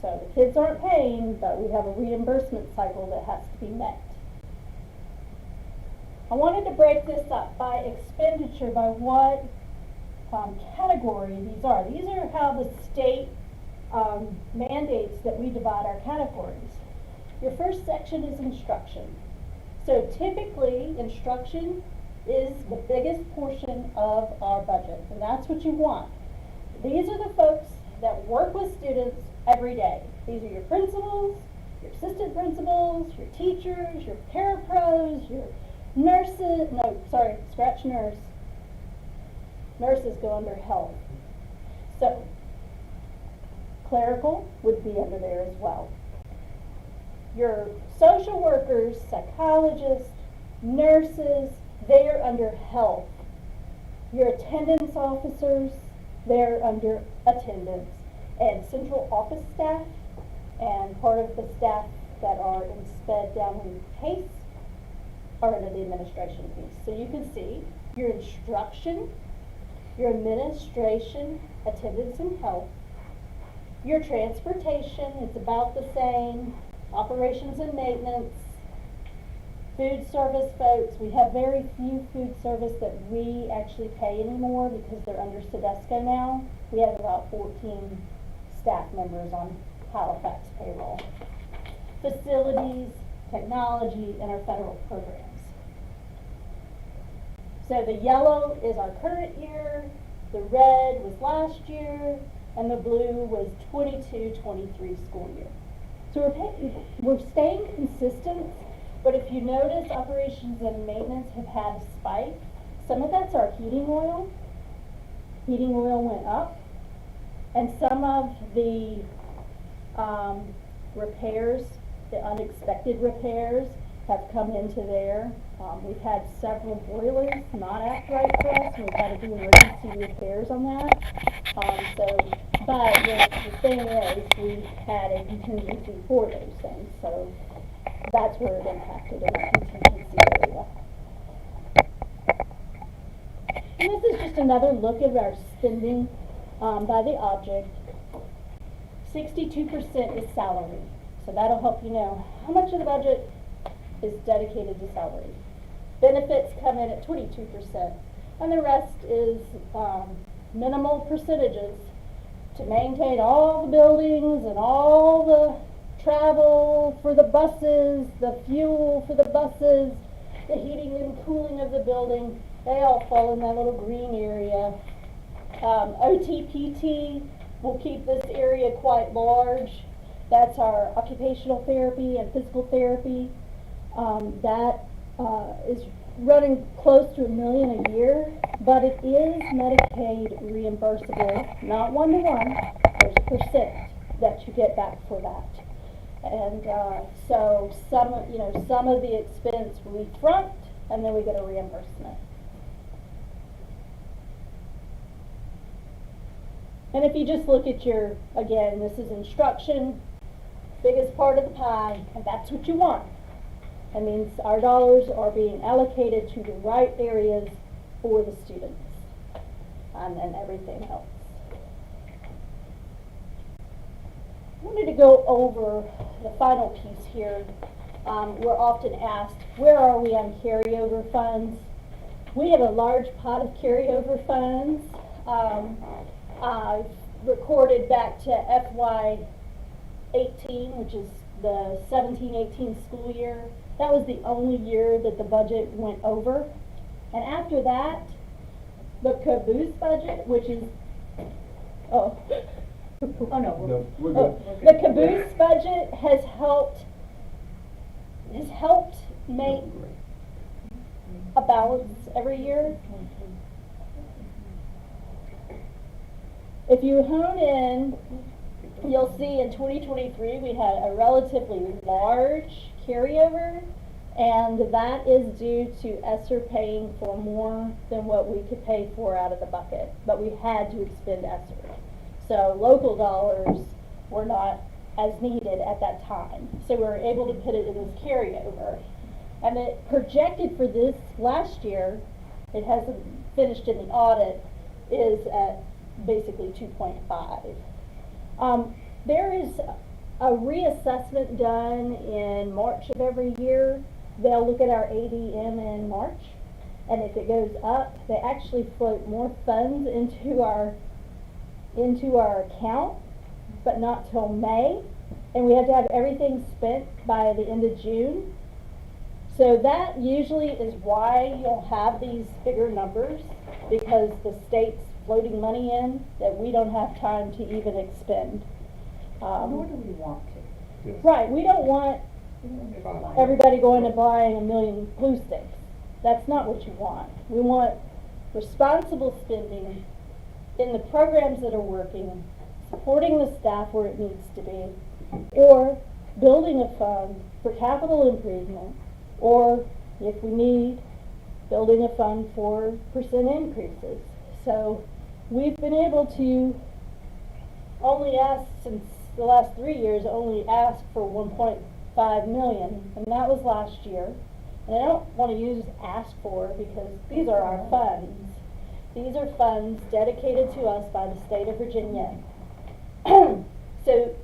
So the kids aren't paying, but we have a reimbursement cycle that has to be met. I wanted to break this up by expenditure, by what category these are. These are how the state mandates that we divide our categories. Your first section is instruction. So typically, instruction is the biggest portion of our budget, and that's what you want. These are the folks that work with students every day. These are your principals, your assistant principals, your teachers, your parapros, your nurses, scratch nurse. Nurses go under health. So, clerical would be under there as well. Your social workers, psychologists, nurses, they're under health. Your attendance officers, they're under attendance. And central office staff and part of the staff that are in SPED down in PACE are under the administration piece. So you can see your instruction, your administration, attendance and health, your transportation, it's about the same, operations and maintenance, food service folks, we have very few food service that we actually pay anymore because they're under Sedesco now. We have about 14 staff members on Halifax payroll. Facilities, technology, and our federal programs. So the yellow is our current year, the red was last year, and the blue was 22-23 school year. So we're staying consistent, but if you notice, operations and maintenance have had a spike. Some of that's our heating oil. Heating oil went up. And some of the repairs, the unexpected repairs, have come into there. We've had several boilers not act right for us, and we've had to do emergency repairs on that. But the thing is, we had a contingency for those things, so that's where it impacted in our contingency area. And this is just another look at our spending by the object. 62% is salary, so that'll help you know how much of the budget is dedicated to salary. Benefits come in at 22%, and the rest is minimal percentages to maintain all the buildings and all the travel for the buses, the fuel for the buses, the heating and cooling of the building. They all fall in that little green area. OTPT will keep this area quite large. That's our occupational therapy and physical therapy. That is running close to $1 million a year, but it is Medicaid reimbursable, not one-to-one. There's a percent that you get back for that. And so some of the expense we front, and then we get a reimbursement. And if you just look at your, again, this is instruction, biggest part of the pie, and that's what you want. That means our dollars are being allocated to the right areas for the students, and then everything else. I wanted to go over the final piece here we're often asked, where are we on carryover funds? We have a large pot of carryover funds. I've recorded back to FY 18, which is the 17-18 school year. That was the only year that the budget went over. And after that, the caboose budget, which is, oh. Oh, no, No, we're Oh, good. the caboose budget has helped make a balance every year. If you hone in, you'll see in 2023 we had a relatively large carryover, and that is due to ESSER paying for more than what we could pay for out of the bucket, but we had to expend ESSER. So local dollars were not as needed at that time, so we were able to put it in this carryover. And it projected for this last year, it hasn't finished in the audit, is at basically 2.5. There is a reassessment done in March of every year. They'll look at our ADM in March, and if it goes up, they actually float more funds into our account, but not till May, and we have to have everything spent by the end of June. So that usually is why you'll have these bigger numbers, because the state's floating money in that we don't have time to even expend. Nor do we want to. Right, we don't want everybody going and buying a million glue sticks. That's not what you want. We want responsible spending in the programs that are working, supporting the staff where it needs to be, or building a fund for capital improvement, or if we need, building a fund for percent increases. So we've been able to only ask, since the last 3 years, only ask for 1.5 million, and that was last year. And I don't want to use ask for, because these are our funds. These are funds dedicated to us by the state of Virginia. So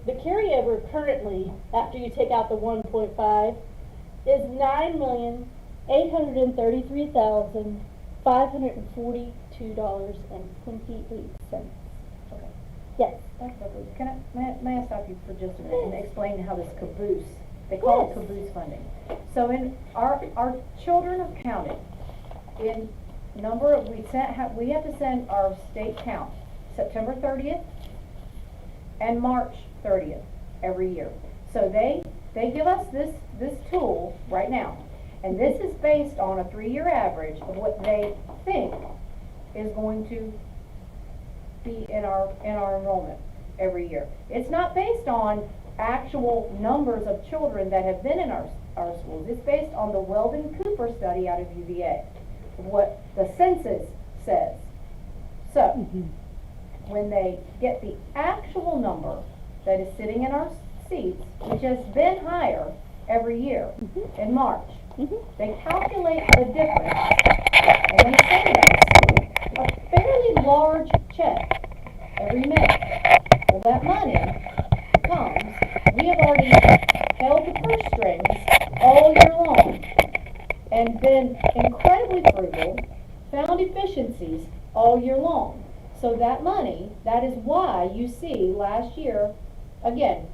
the carryover currently, after you take out the 1.5, is $9,833,542.28. Okay. Yes. May I stop you for just a minute and explain how this caboose, they call it Yes. caboose funding. So in our children have counted in number of, we have to send our state count September 30th and March 30th every year. So they give us this tool right now, and this is based on a 3-year average of what they think is going to be in our enrollment every year. It's not based on actual numbers of children that have been in our schools. It's based on the Weldon Cooper study out of UVA, what the census says. So, when they get the actual number that is sitting in our seats, which has been higher every year in March, they calculate the difference, and they send us a fairly large check every May. Well, that money comes, we have already held the purse strings all year long and been incredibly frugal, found efficiencies all year long. So that money, that is why you see last year, again,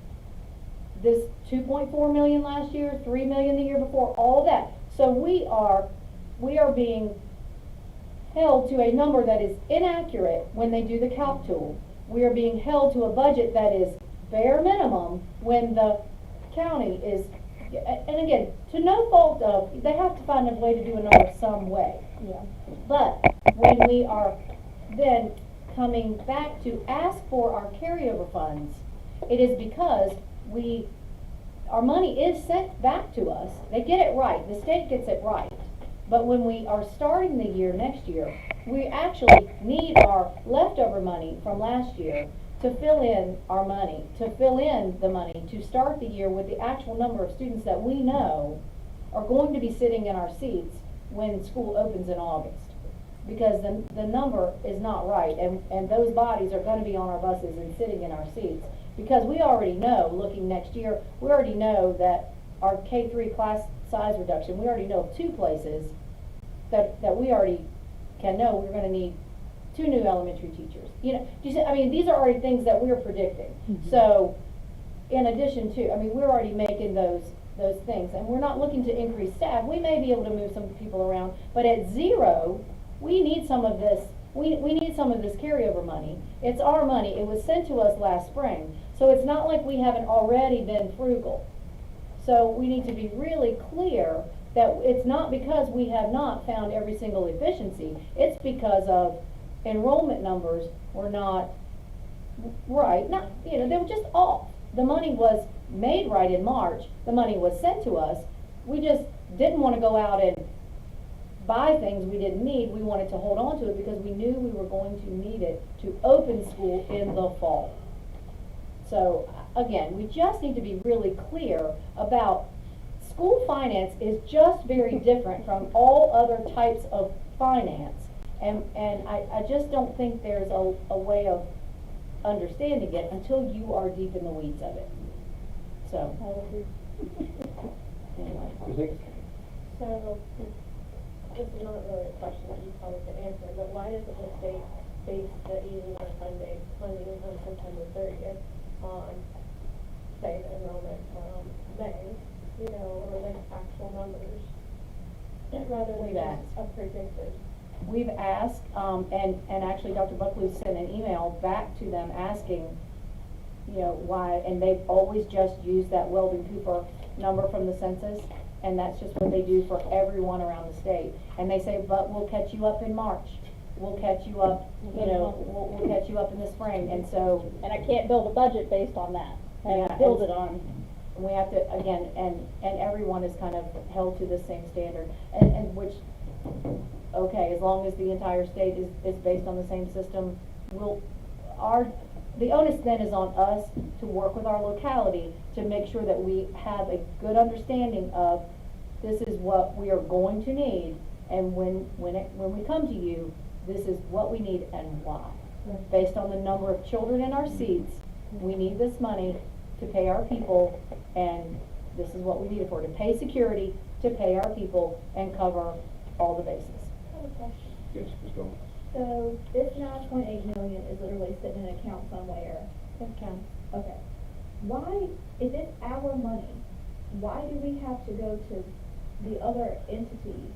this 2.4 million last year, 3 million the year before, all that. So we are being held to a number that is inaccurate when they do the calc tool. We are being held to a budget that is bare minimum when the county is, and again, to no fault of, they have to find a way to do a number some way. Yeah. But when we are then coming back to ask for our carryover funds, it is because our money is sent back to us. They get it right. The state gets it right. But when we are starting the year next year, we actually need our leftover money from last year to fill in our money, to fill in the money, to start the year with the actual number of students that we know are going to be sitting in our seats when school opens in August. Because the number is not right, and those bodies are going to be on our buses and sitting in our seats. Because we already know, looking next year, we already know that our K-3 class size reduction, we already know of 2 places that we already can know we're gonna need 2 new elementary teachers. You know, do you see, I mean, these are already things that we're predicting. So, in addition to, I mean, we're already making those things, and we're not looking to increase staff. We may be able to move some people around, but at 0, we need some of this, we need some of this carryover money. It's our money. It was sent to us last spring. So it's not like we haven't already been frugal. So we need to be really clear that it's not because we have not found every single efficiency. It's because of enrollment numbers were not right. Not, you know, they were just off. The money was made right in March. The money was sent to us. We just didn't want to go out and buy things we didn't need. We wanted to hold on to it because we knew we were going to need it to open school in the fall. So again, we just need to be really clear about school finance is just very different from all other types of finance. And I just don't think there's a way of understanding it until you are deep in the weeds of it. So, anyway. So, this is not really a question that you probably can answer, but why doesn't the state base the easing our funding on September 30th on, say, the enrollment from May, you know, or the actual numbers, rather than We've just asked. a predicted? We've asked, and actually Dr. Buckley sent an email back to them asking, you know, why, and they've always just used that Weldon Cooper number from the census, and that's just what they do for everyone around the state. And they say, but we'll catch you up in March. We'll catch you up, you know, we'll catch you up in the spring, and so. And I can't build a budget based on that. I Yeah, have to build and- it on. We have to, again, and everyone is kind of held to the same standard, and which, okay, as long as the entire state is based on the same system, the onus then is on us to work with our locality to make sure that we have a good understanding of this is what we are going to need, and when we come to you, this is what we need and why. Based on the number of children in our seats, we need this money to pay our people, and this is what we need it for, to pay security, to pay our people, and cover all the bases. I have a question. Yes, Ms. Gomes. So this 9.8 million is literally sitting in an account somewhere. Okay. Why, if it's our money, why do we have to go to the other entity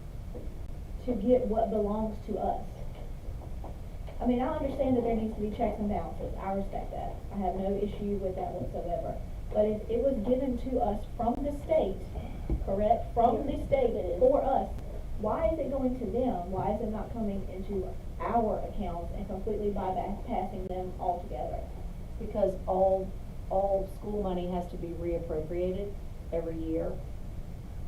to get what belongs to us? I mean, I understand that there needs to be checks and balances. I respect that. I have no issue with that whatsoever. But if it was given to us from the state, correct? From the state for us, why is it going to them? Why is it not coming into our accounts and completely bypassing them altogether? Because all school money has to be reappropriated every year.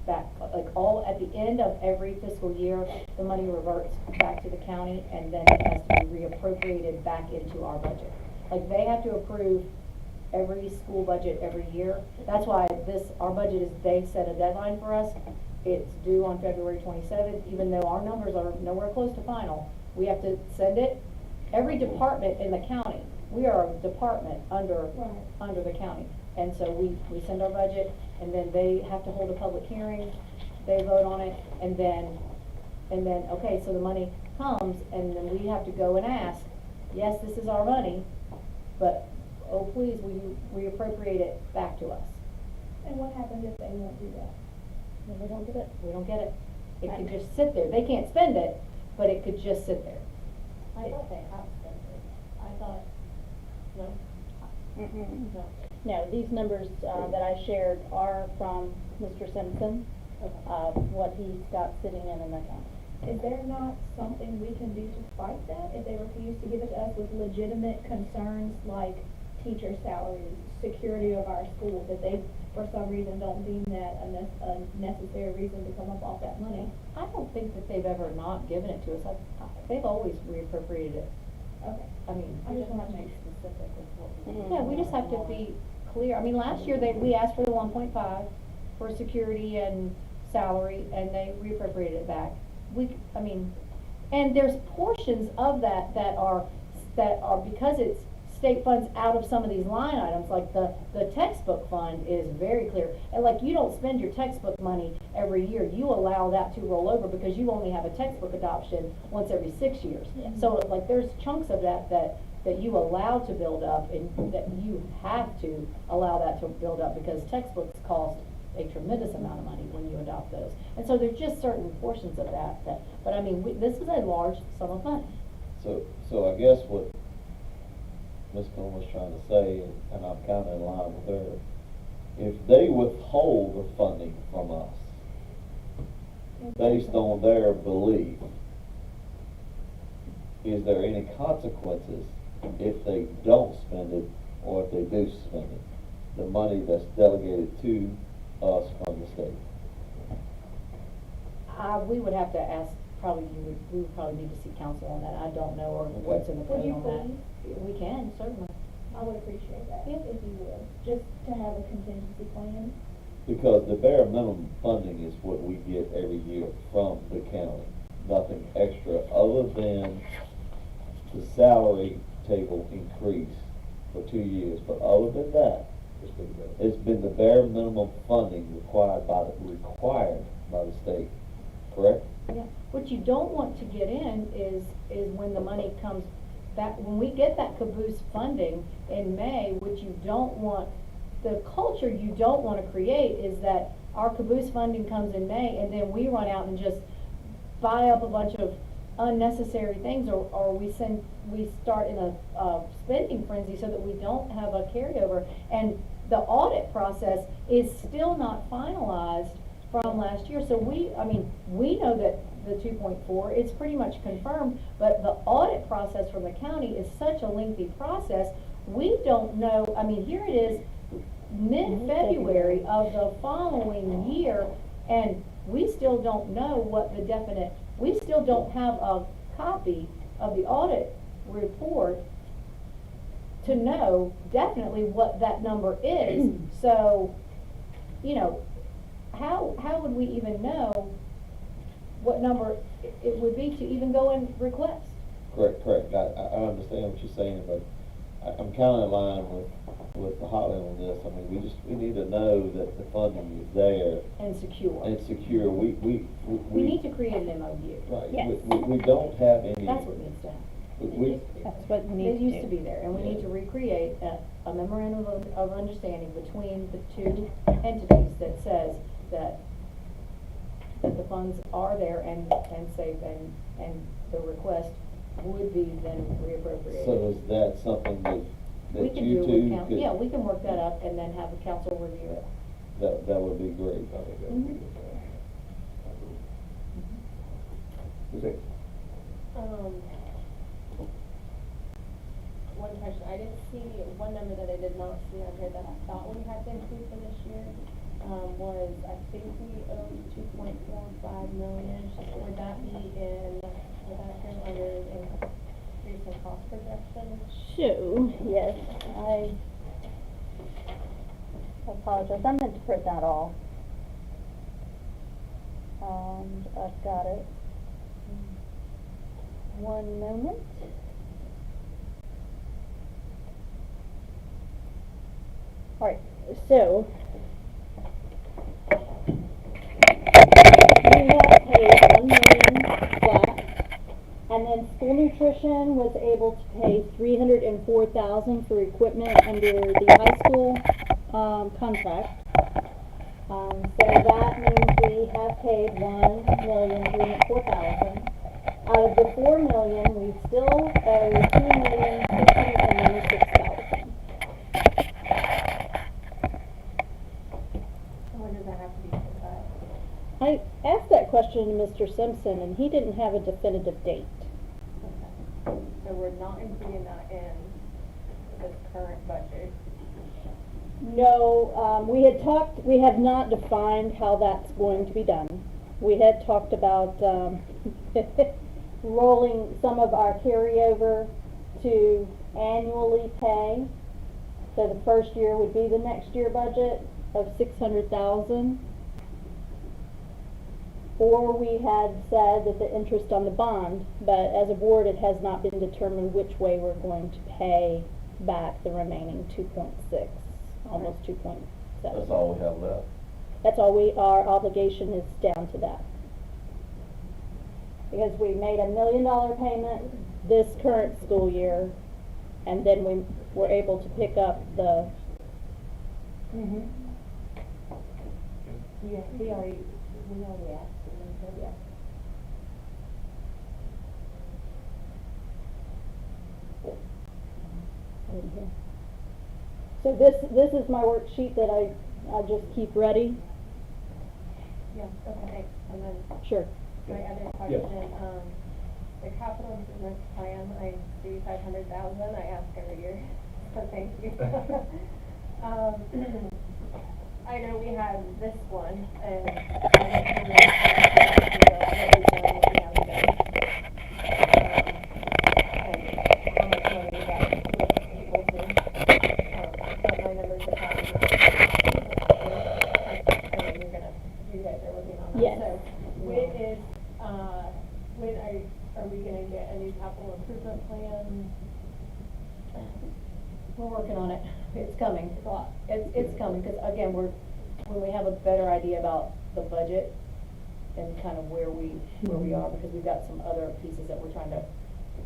Back, like at the end of every fiscal year, the money reverts back to the county, and then it has to be reappropriated back into our budget. Like, they have to approve every school budget every year. That's why our budget is, they set a deadline for us. It's due on February 27th, even though our numbers are nowhere close to final. We have to send it. Every department in the county, we are a department under the county. And so we send our budget, and then they have to hold a public hearing, they vote on it, and then, okay, so the money comes, and then we have to go and ask, yes, this is our money, but, oh, please, will you reappropriate it back to us? And what happens if they won't do that? We don't get it. We don't get it. It could just sit there. They can't spend it, but it could just sit there. I thought they have spent it. I thought, no, Mm-mm. no. No, these numbers, that I shared are from Mr. Simpson, what he's got sitting in an account. Is there not something we can do to fight that if they refuse to give it to us with legitimate concerns like teacher salaries, security of our schools, if they for some reason don't deem that a necessary reason to come up off that money? I don't think that they've ever not given it to us. They've always reappropriated it. Okay. I mean, I just want to make Specific with what we. yeah, we just have to be clear. I mean, last year we asked for the 1.5 for security and salary, and they reappropriated it back. And there's portions of that are because it's state funds out of some of these line items, like the textbook fund is very clear. And like, you don't spend your textbook money every year, you allow that to roll over because you only have a textbook adoption once every 6 years. So like, there's chunks of that you allow to build up, and that you have to allow that to build up, because textbooks cost a tremendous amount of money when you adopt those. And so there's just certain portions of that, but I mean, this is a large sum of money. So I guess what Ms. Cohen was trying to say, and I'm kinda in line with her, if they withhold the funding from us based on their belief, is there any consequences if they don't spend it, or if they do spend it? The money that's delegated to us from the state. We would have to ask, we would probably need to see counsel on that. I don't know, or what's in the Would code you on that. please? We can, certainly. I would appreciate that, if you would, just to have a contingency plan. Because the bare minimum funding is what we get every year from the county. Nothing extra, other than the salary table increase for 2 years. But other than that, it's been the bare minimum funding required by the state, correct? Yeah, what you don't want to get in is when the money comes back, when we get that caboose funding in May, what you don't want, the culture you don't want to create is that our caboose funding comes in May, and then we run out and just buy up a bunch of unnecessary things, or we start in a spending frenzy so that we don't have a carryover. And the audit process is still not finalized from last year. So we know that the 2.4, it's pretty much confirmed, but the audit process from the county is such a lengthy process, we don't know. I mean, here it is, mid-February of the following year, and we still don't know what the definite, we still don't have a copy of the audit report to know definitely what that number is. So, you know, how would we even know what number it would be to even go and request? Correct. I understand what you're saying, but I'm kinda in line with Holly on this. I mean, we need to know that the funding is there. And secure. And secure. We need to create an MOU. Right. Yes. We don't have any. That's what needs to happen. That's what It needs to used to do. be there, and we need to recreate a memorandum of understanding between the two entities that says that the funds are there and safe, and the request would be then reappropriated. So is that something that We can you do it with two could? yeah, we can work that up and then have the council review it. That would be great. I think that would be good. Is it? One question, I didn't see, one number that I did not see on here that I thought we had to include for this year, was, I think we owed 2.45 million. Would that be would that come under increase in cost projection? So, yes, I apologize, I meant to print that all. I've got it. One moment. Alright, so we have paid 1 million flat, and then school nutrition was able to pay $304,000 for equipment under the high school contract. So that means we have paid $1,304,000. Out of the $4 million, we still owe $2,696,000. When does that have to be put back? I asked that question to Mr. Simpson, and he didn't have a definitive date. Okay. So we're not including that in this current budget? No, we had not defined how that's going to be done. We had talked about, rolling some of our carryover to annually pay. So the first year would be the next year budget of $600,000. Or we had said that the interest on the bond, but as a board, it has not been determined which way we're going to pay back the remaining 2.6, almost 2.7. That's all we have left. That's all our obligation is down to that. Because we made $1 million payment this current school year, and then we were able to pick up the, Yeah, we already asked, yeah. so this is my worksheet that I just keep ready. Yeah, okay, thanks. And then Sure. my other Yes. question, the capital improvement plan, I see 500,000, I ask every year, so thank you. I know we had this one, and I don't remember what we've done, what we haven't done. And how much money we got able to, but my numbers are probably. I mean, you guys are working on that. Yes. So, when are we gonna get a new capital improvement plan? We're working on it. It's coming. It's coming, because again, when we have a better idea about the budget and kind of where we are, because we've got some other pieces that we're trying to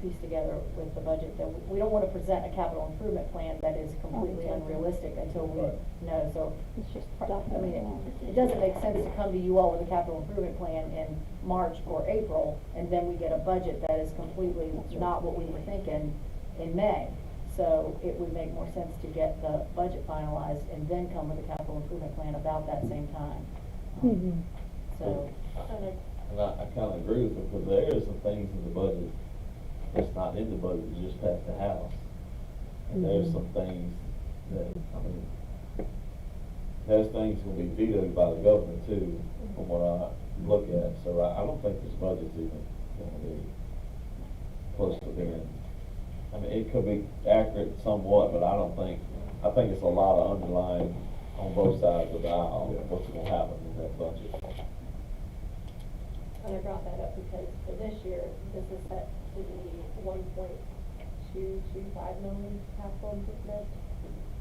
piece together with the budget, that we don't want to present a capital improvement plan that is completely unrealistic until we know, so. It's just I mean, it doesn't make sense to come to you all with a capital improvement plan in March or April, and then we get a budget that is completely not what we were thinking in May. So it would make more sense to get the budget finalized and then come with a capital improvement plan about that same time. So, And I kinda agree with it, because there is some things in the budget that's not in the budget, you just passed the House. And there's some things that, I mean, there's things gonna be vetoed by the governor too, from what I look at, so I don't think this budget's even gonna be close to being, I mean, it could be accurate somewhat, but I think it's a lot of underlying on both sides of the aisle, what's gonna happen in that budget. And I brought that up because for this year, this is set to be 1.225 million capital improvement.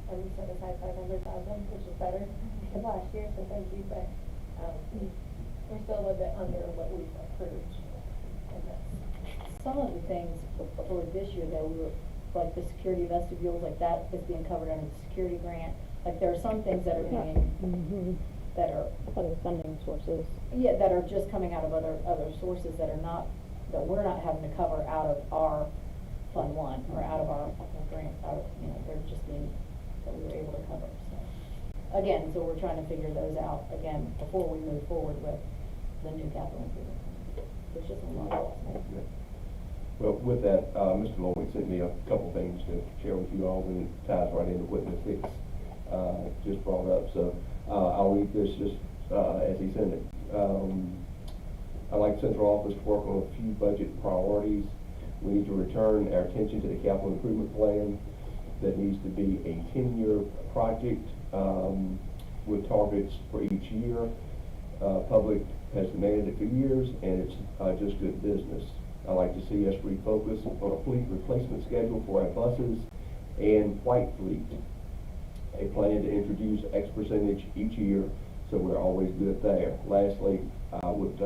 And we set aside 500,000, which is better than last year, so thank you, but, we're still a little bit under what we've approved in this. some of the things for this year that we were, like the security vestibules, like that is being covered under the security grant. Like there are some things that are being, that are, Other funding sources. yeah, that are just coming out of other sources that are not, that we're not having to cover out of our Fund 1 or out of our grant, they're just being, that we were able to cover, so. Again, so we're trying to figure those out, again, before we move forward with the new capital improvement. There's just a lot of things. Well, with that, Mr. Lloyd sent me a couple things to share with you all, and it ties right into what Ms. Hicks just brought up. So I'll read this just as he sent it. I'd like central office to work on a few budget priorities. We need to return our attention to the capital improvement plan. That needs to be a 10-year project with targets for each year. Public has demanded it for years, and it's just good business. I'd like to see us refocus on a fleet replacement schedule for our buses and white fleet. A plan to introduce X percentage each year, so we're always good there. Lastly, I would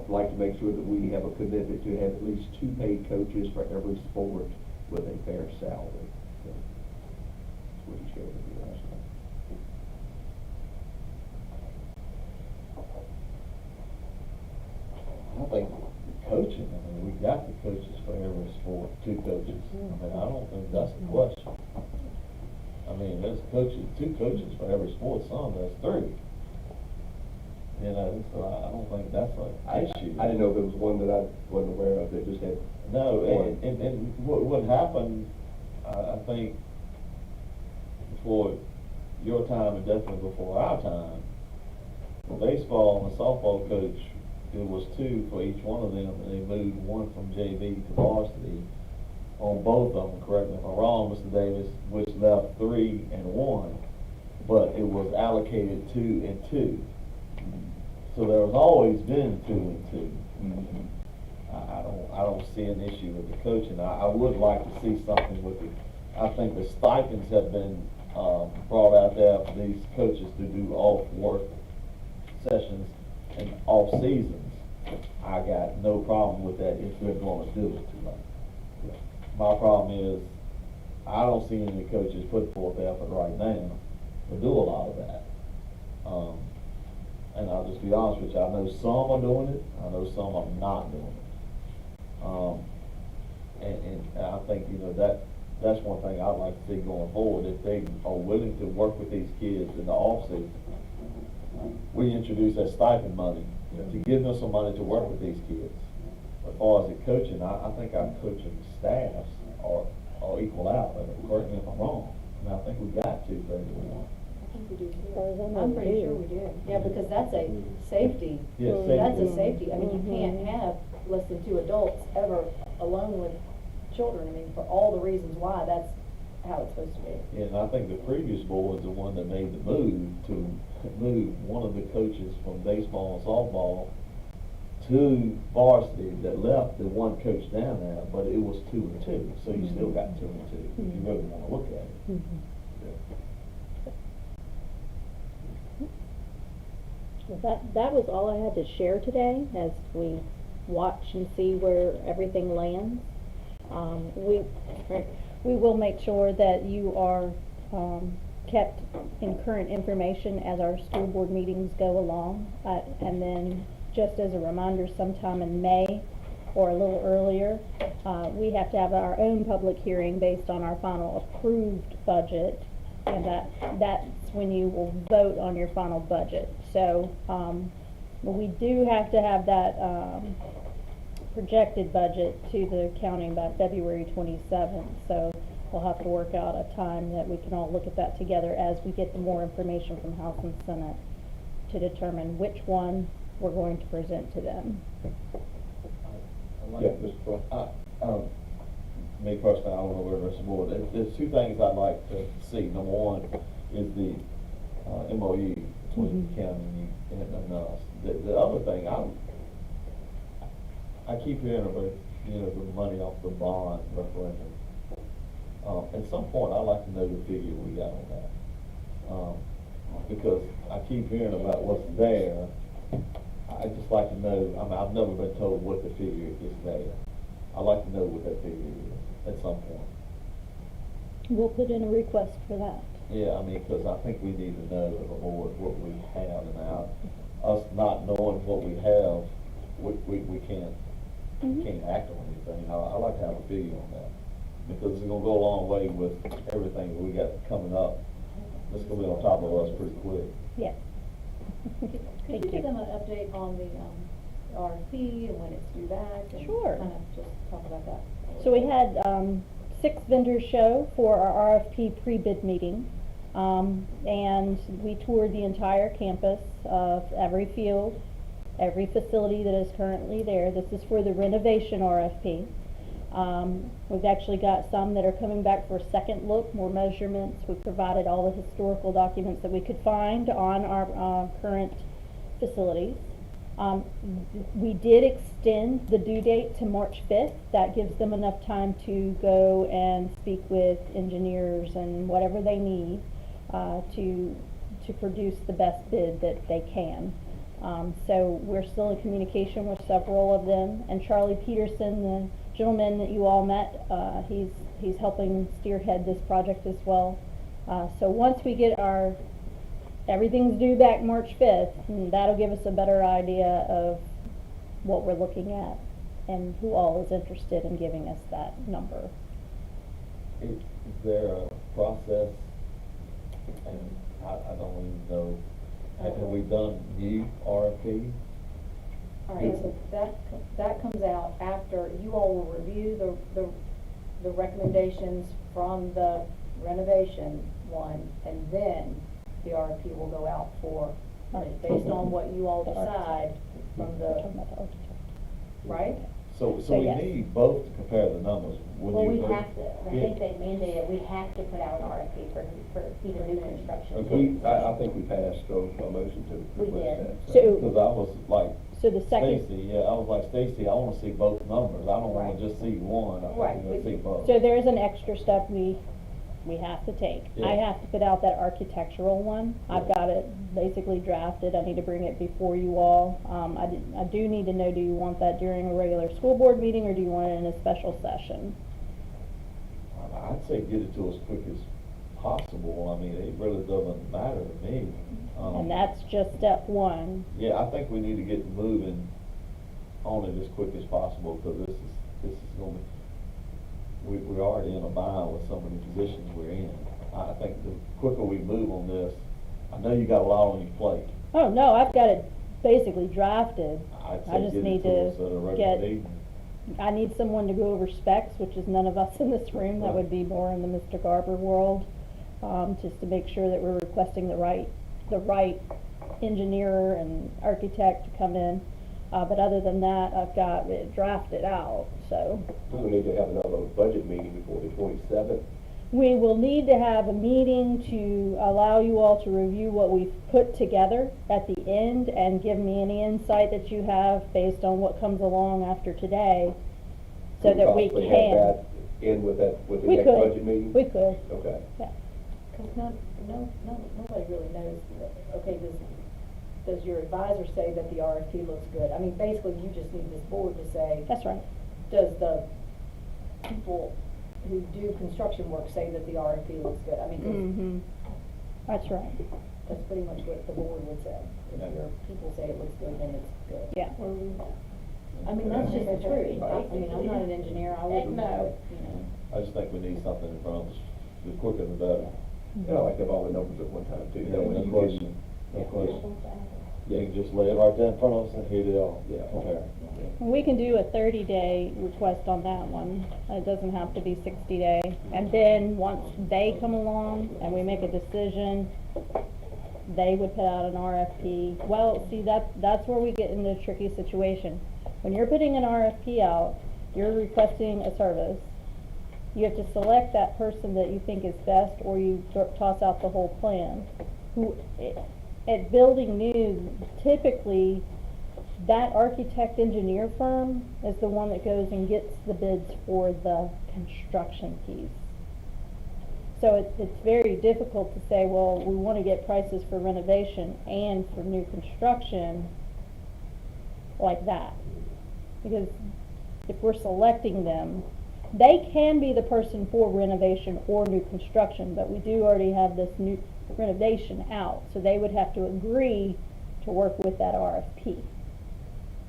like to make sure that we have a commitment to have at least 2 paid coaches for every sport with a fair salary. So, that's what he shared with me last night. I think coaching, I mean, we got the coaches for every sport, 2 coaches. I mean, I don't think that's a question. I mean, there's coaches, 2 coaches for every sport, some there's 3. You know, so I don't think that's an issue. I didn't know if there was one that I wasn't aware of that just had. No, one. and what happened, I think, before your time and definitely before our time, the baseball and the softball coach, it was 2 for each one of them, and they moved 1 from JV to varsity on both of them, correct me if I'm wrong, Mr. Davis, which left 3 and 1, but it was allocated 2 and 2. So there has always been 2 and 2. I don't see an issue with the coaching. I would like to see something with the I think the stipends have been, brought out there for these coaches to do off work sessions and off seasons. I got no problem with that if they're gonna do it tonight. My problem is, I don't see any coaches put forth effort right now to do a lot of that. And I'll just be honest with you, I know some are doing it, I know some are not doing it. And I think, you know, that's one thing I'd like to see going forward, if they are willing to work with these kids in the off-season. We introduce that stipend money to give them some money to work with these kids. As far as the coaching, I think our coaching staffs are equal out, but correct me if I'm wrong. I mean, I think we got 231. I'm pretty sure we do. Yeah, because that's a safety. Yeah, That's a safety. safety. I mean, you can't have less than 2 adults ever alone with children. I mean, for all the reasons why, that's how it's supposed to be. Yeah, and I think the previous board is the one that made the move to move one of the coaches from baseball and softball to varsity, that left the one coach down there, but it was 2 and 2, so you still got 2 and 2, if you really wanna look at it. Well, that was all I had to share today as we watch and see where everything lands. We will make sure that you are kept in current information as our school board meetings go along. And then, just as a reminder, sometime in May or a little earlier, we have to have our own public hearing based on our final approved budget. And that's when you will vote on your final budget. So, we do have to have that, projected budget to the county by February 27th. So we'll have to work out a time that we can all look at that together as we get the more information from House and Senate to determine which one we're going to present to them. Yeah, Mr. Cross. Me personally, I don't know where the rest of the board, there's 2 things I'd like to see. Number one is the MOU between the county and us. The other thing, I keep hearing about, you know, the money off the bond referendum. At some point, I'd like to know the figure we got on that. Because I keep hearing about what's there. I'd just like to know, I mean, I've never been told what the figure is there. I'd like to know what that figure is at some point. We'll put in a request for that. Yeah, I mean, because I think we need to know as a board what we have, and us not knowing what we have, we can't act on anything. I like to have a figure on that, because it's gonna go a long way with everything that we got coming up. It's gonna be on top of us pretty quick. Yes. Could you give them an update on the RFP and when it's due back? And Sure. kind of just talk about that. So we had 6 vendors show for our RFP pre-bid meeting. And we toured the entire campus of every field, every facility that is currently there. This is for the renovation RFP. We've actually got some that are coming back for a second look, more measurements. We've provided all the historical documents that we could find on our current facilities. We did extend the due date to March 5th. That gives them enough time to go and speak with engineers and whatever they need to produce the best bid that they can. So we're still in communication with several of them. And Charlie Peterson, the gentleman that you all met, he's helping spearhead this project as well. So once we get everything's due back March 5th, and that'll give us a better idea of what we're looking at and who all is interested in giving us that number. Is there a process, and I don't even know, have we done new RFP? All right, so that comes out after you all will review the recommendations from the renovation one, and then the RFP will go out for, based on what you all decide from right? So So we yes. need both to compare the numbers. Would Well, you we agree? have to, I think they mandated, we have to put out an RFP for even new construction. I think we passed a motion to We request that. So- Because I was like, So the second, Stacy, I was like, Stacy, I wanna see both numbers, I don't wanna Right. just see one, I Right. want to see both. so there is an extra step we we have to take. Yeah. I have to put out that architectural one. I've got it basically drafted. I need to bring it before you all. I do need to know, do you want that during a regular school board meeting, or do you want it in a special session? I'd say get it to as quick as possible. I mean, it really doesn't matter to me. And that's just step one. Yeah, I think we need to get moving on it as quick as possible, because this is gonna be, we're already in a bind with some of the positions we're in. I think the quicker we move on this, I know you got a lot on your plate. Oh, no, I've got it basically drafted. I'd I say just get need it to to us at a regular get- meeting. I need someone to go over specs, which is none of us in this room. That would be more in the Mr. Garber world, just to make sure that we're requesting the right engineer and architect to come in. But other than that, I've got it drafted out, so. Do we need to have another budget meeting before the 27th? We will need to have a meeting to allow you all to review what we've put together at the end and give me any insight that you have based on what comes along after today, so that we possibly can. have that in with the We next could. budget meeting? We could, Okay. yeah. Cause nobody really knows, okay, does your advisor say that the RFP looks good? I mean, basically, you just need this board to say, That's right. does the people who do construction work say that the RFP looks good? I mean, 'cause Mm-hmm. That's right, that's pretty much what the board would say. If your people say it looks good, then it's good. yeah. I mean, that's just the truth. I mean, I'm not an engineer, I wouldn't know, you know. I just think we need something in front of us, the quicker the better. And I like to have all the numbers at one time too. Yeah, That way no you question, can- no question. You can just lay it right there in front of us and hit it all. Yeah. Compare. We can do a 30-day request on that one. It doesn't have to be 60-day. And then, once they come along and we make a decision, they would put out an RFP. Well, see, that's where we get into a tricky situation. When you're putting an RFP out, you're requesting a service. You have to select that person that you think is best, or you toss out the whole plan. At building new, typically, that architect engineer firm is the one that goes and gets the bids for the construction piece. So it's very difficult to say, well, we want to get prices for renovation and for new construction like that. Because if we're selecting them, they can be the person for renovation or new construction, but we do already have this new renovation out, so they would have to agree to work with that RFP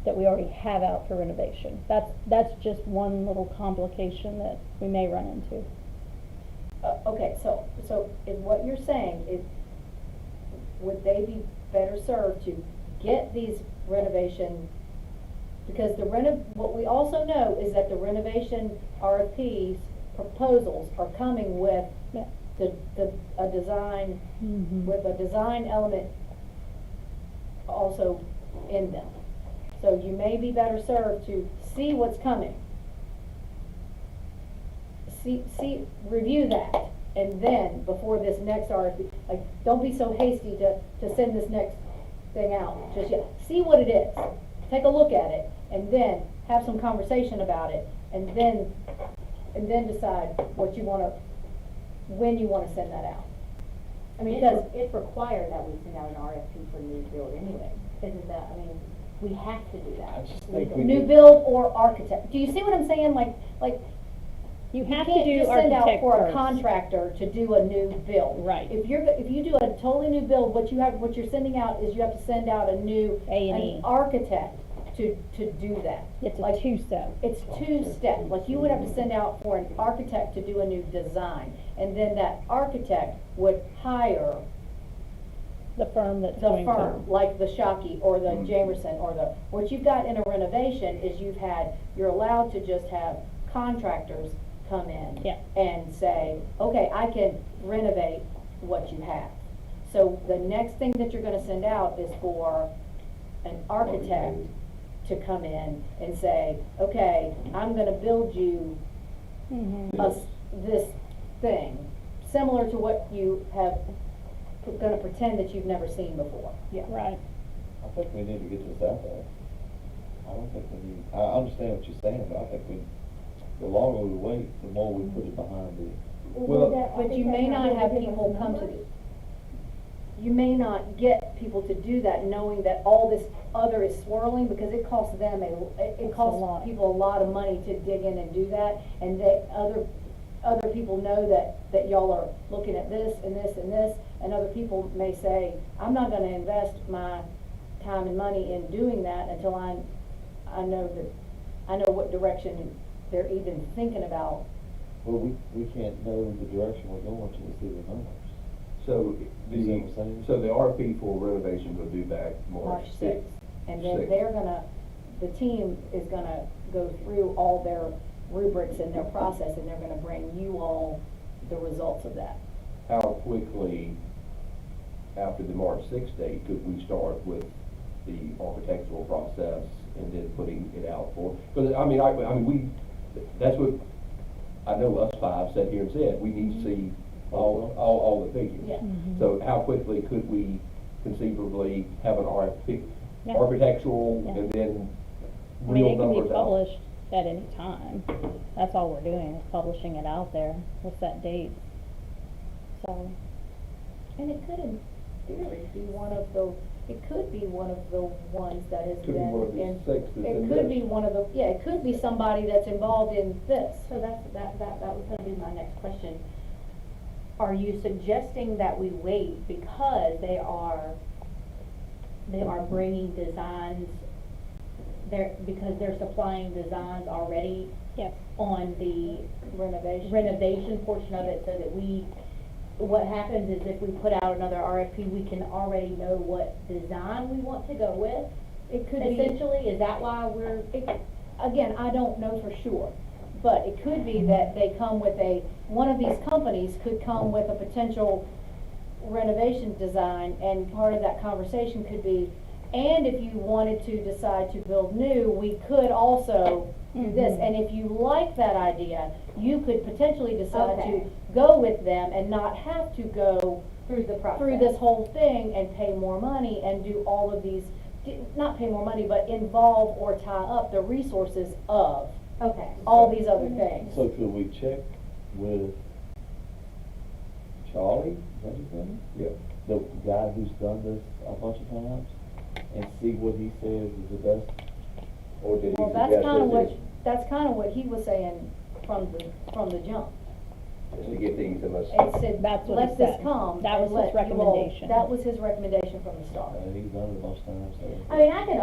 that we already have out for renovation. That's just one little complication that we may run into. Okay, so is what you're saying is, would they be better served to get these renovation, because what we also know is that the renovation RFPs proposals are coming with Yeah. a design, Mhm. with a design element also in them. So you may be better served to see what's coming. Review that, and then, before this next RFP, like, don't be so hasty to send this next thing out just yet. See what it is, take a look at it, and then have some conversation about it, and then decide what you wanna, when you wanna send that out. I mean, Because- it's required that we send out an RFP for new build anyway, isn't that, I mean, we have to do I that. just think we New need- build or architect, do you see what I'm saying? Like, You you have to can't do just send out architect for a first. contractor to do a new build. Right. If you do a totally new build, what you're sending out is you have to send out an architect to do that. It's a Like, two-step. It's two-step, like you would have to send out for an architect to do a new design, and then that architect would hire The firm that's the going to. firm, like the Shockey or the Jamerson or what you've got in a renovation is you're allowed to just have contractors come in Yeah. and say, okay, I can renovate what you have. So the next thing that you're gonna send out is for an architect to come in and say, okay, I'm gonna build you Mhm. this thing, similar to what you have, gonna pretend that you've never seen before. Yeah. Right. I think we need to get this out there. I don't think we need, I understand what you're saying, but I think the longer we wait, the more we put it behind Well, But you may not have people come to, you may not get people to do that knowing that all this other is swirling, because it costs them it costs people a lot of money to dig in and do that, and that other people know that y'all are looking at this and this and this, and other people may say, I'm not gonna invest my time and money in doing that until I know what direction they're even thinking about. Well, we can't know the direction we're going till we see the numbers. So You see what I'm saying? so the RFP for renovations will do back March March 6th. 6th. And then 6th. the team is gonna go through all their rubrics and their process, and they're gonna bring you all the results of that. How quickly, after the March 6th date, could we start with the architectural process and then putting it out for? Because, I mean, that's what, I know us five sat here and said, we need to see all the figures. Yeah. So how quickly could we conceivably have an RFP, Yeah. architectural, Yeah. and then I mean, real it can be numbers out? published at any time. That's all we're doing, is publishing it out there. We'll set dates. So, And it could, in theory, be one of the ones that has Could be one of been the in. six that's in It could this. be one of the, yeah, it could be somebody that's involved in this. So that was gonna be my next question. Are you suggesting that we wait because they are bringing designs, because they're supplying designs already yes. on the Renovation. renovation portion of it, so that what happens is if we put out another RFP, we can already know what design we want to go with? It could be. Essentially, is that why we're? Again, I don't know for sure, but it could be that they come with one of these companies could come with a potential renovation design, and part of that conversation could be, and if you wanted to decide to build new, we could also do this, and if you like that idea, you could potentially decide Okay. to go with them and not have to go Through the process. through this whole thing and pay more money and do all of these, not pay more money, but involve or tie up the resources of Okay. all these other things. So could we check with Charlie, is that his name? Yeah. The guy who's done this a bunch of times, and see what he says is the best? Or did he Well, that's kinda what he was saying from the jump. Just to get these in us. It said, That's what he let this said. come. That and was let his you all-" recommendation. That was his recommendation from the start. He's done it a bunch of times, so. I mean, I can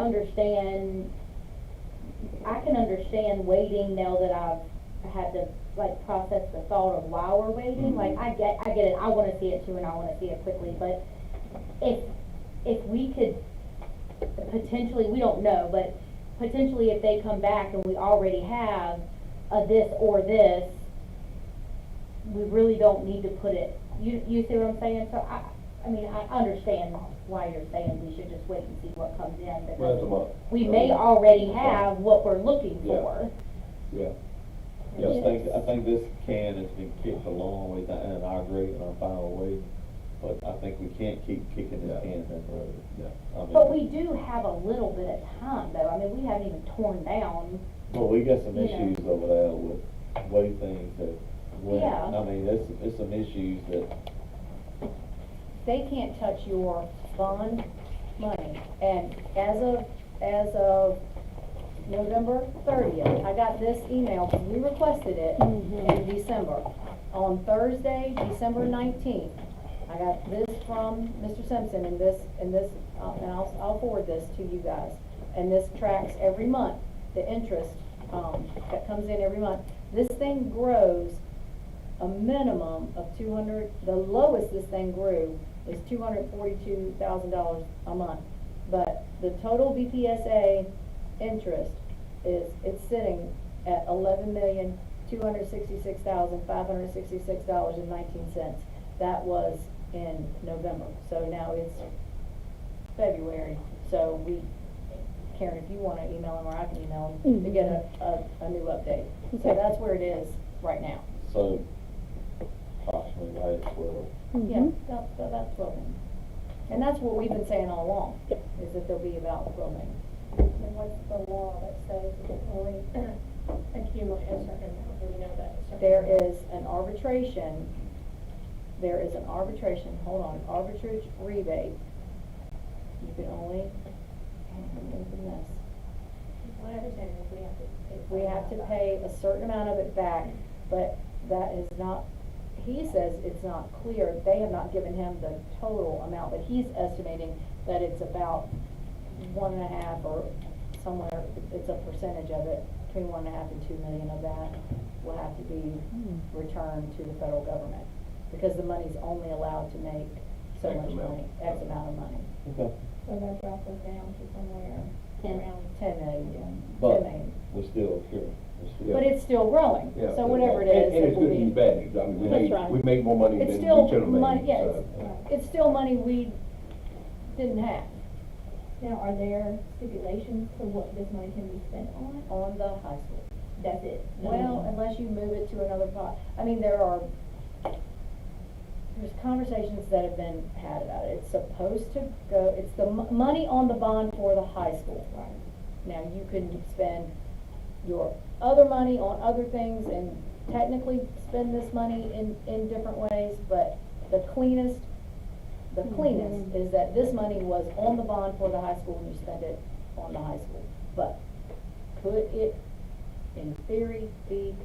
understand waiting now that I've had to, like, process the thought of why we're waiting. Like, I get it, I wanna see it too, and I wanna see it quickly, but if we could potentially, we don't know, but potentially if they come back and we already have a this or this, we really don't need to put it, you see what I'm saying? So I mean, I understand why you're saying we should just wait and see what comes in, Well, that's a because month. we may already have what we're looking for. Yeah. I think this can has been kicked a long way, and I agree, and I'm fine with waiting, but I think we can't keep kicking this can down the road. Yeah. I mean, But we do have a little bit of time, though. I mean, we haven't even torn down. Well, we got some you know. issues over there with way things that went, Yeah. I mean, there's some issues that, They can't touch your fund money, and as of November 30th, I got this email, because we requested it in December. On Thursday, December 19th, I got this from Mr. Simpson, and I'll forward this to you guys. And this tracks every month, the interest, that comes in every month. This thing grows a minimum of the lowest this thing grew is $242,000 a month. But the total BPSA interest it's sitting at $11,266,566.19. That was in November, so now it's February. So Karen, if you wanna email him, or I can email him to get a new update. So Okay. that's where it is right now. so, approximately, right, well, Yeah, that's 12 million. And that's what we've been saying all along, is that the'll be about 12 million. And what's the law that says it only, accumulate a certain amount, do we know that? a certain There amount? is an arbitration, hold on, arbitrage rebate. You can only, open this. My understanding is we have to pay. We have to pay a certain amount of it back, but that is not, he says it's not clear, they have not given him the total amount, but he's estimating that it's about 1.5 or somewhere, it's a percentage of it, between 1.5 and 2 million of that will have to be returned to the federal government, because the money's only allowed to make so X much amount. money, X amount of money. Okay. So that drops us down to somewhere around. 10 million, But 10 million. we're still here. But it's still growing, Yeah. so whatever it And is, it it's will good news, be, bad news. I mean, we That's made, right. we made more money than it's we still should have money, made, yeah, so. it's still money we didn't have Now, are there stipulations to what this money can be spent on? the high school. That's it? Well, unless you move it to another pot, I mean, there's conversations that have been had about it. It's supposed to go, it's the money on the bond for the high school. Right. Now, you can spend your other money on other things and technically spend this money in different ways, but the cleanest is that this money was on the bond for the high school and you spend it on the high school. But could it, in theory, be?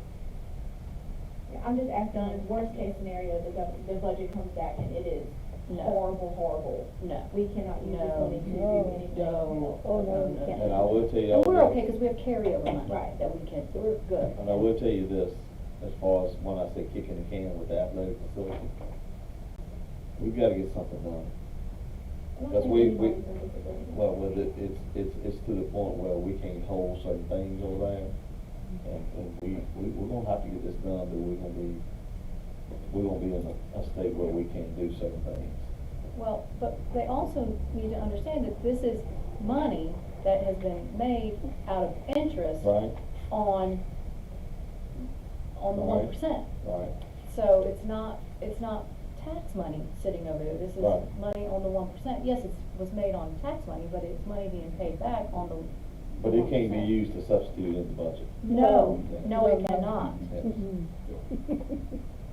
Yeah, I'm just asking, worst case scenario, the budget comes back and it is No. horrible. No. We cannot use this No. money to do anything No. else. Oh, no, you can't. And I will tell you. And we're okay, cause we have carryover money. Right. That we can, we're good. And I will tell you this, as far as when I say kicking the can with the athletic facility, we've gotta get something done. I'm not Because saying we, anybody's gonna disagree. well, with it, it's to the point where we can't hold certain things over there. And we're gonna have to get this done, but we're gonna be in a state where we can't do certain things. Well, but they also need to understand that this is money that has been made out of interest Right? on the Right. 1%. Right. So it's not tax money sitting over there. This is Right. money on the 1%. Yes, it was made on tax money, but it's money being paid back on the. But it can't be 1%. used to substitute in the budget. No, it cannot. Yes.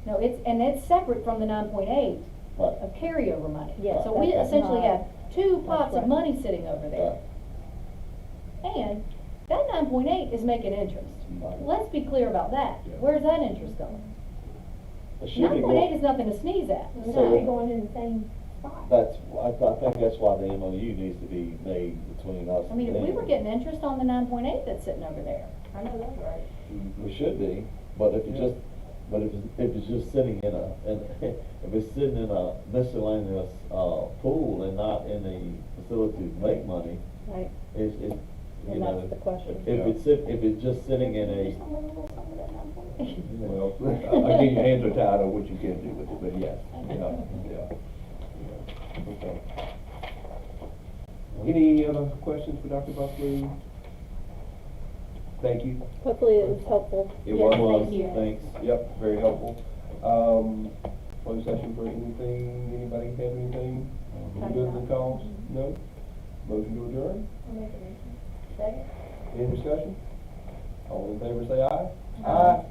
No, it's separate from the 9.8 Right. of carryover money. Yes, So we that's essentially not- have two pots of right. money sitting over there. Right. And that 9.8 is making interest. Right. Let's be clear about that. Yeah. Where's that interest going? It should be 9.8 more- is nothing to sneeze at. It's So- not going in the same spot. I think that's why the MOU needs to be made between us. I mean, if and we them. were getting interest on the 9.8 that's sitting over there. I know that's right. We should be, but if it's just sitting in if it's sitting in a miscellaneous, pool and not in a facility to make money, Right, it's, you and know. that's the question. If it's just sitting in a, Well, again, your hands are tied on what you can do with it, but yes, yeah. Okay. Any other questions for Dr. Buckley? Thank you. Hopefully it was helpful. It Yes, was, thank you. thanks. Yep, very helpful. Closed session for anything, anybody have anything? Good with the cause? No? Motion to adjourn? I'll make a motion. Second? Any discussion? All in favor say aye. Aye.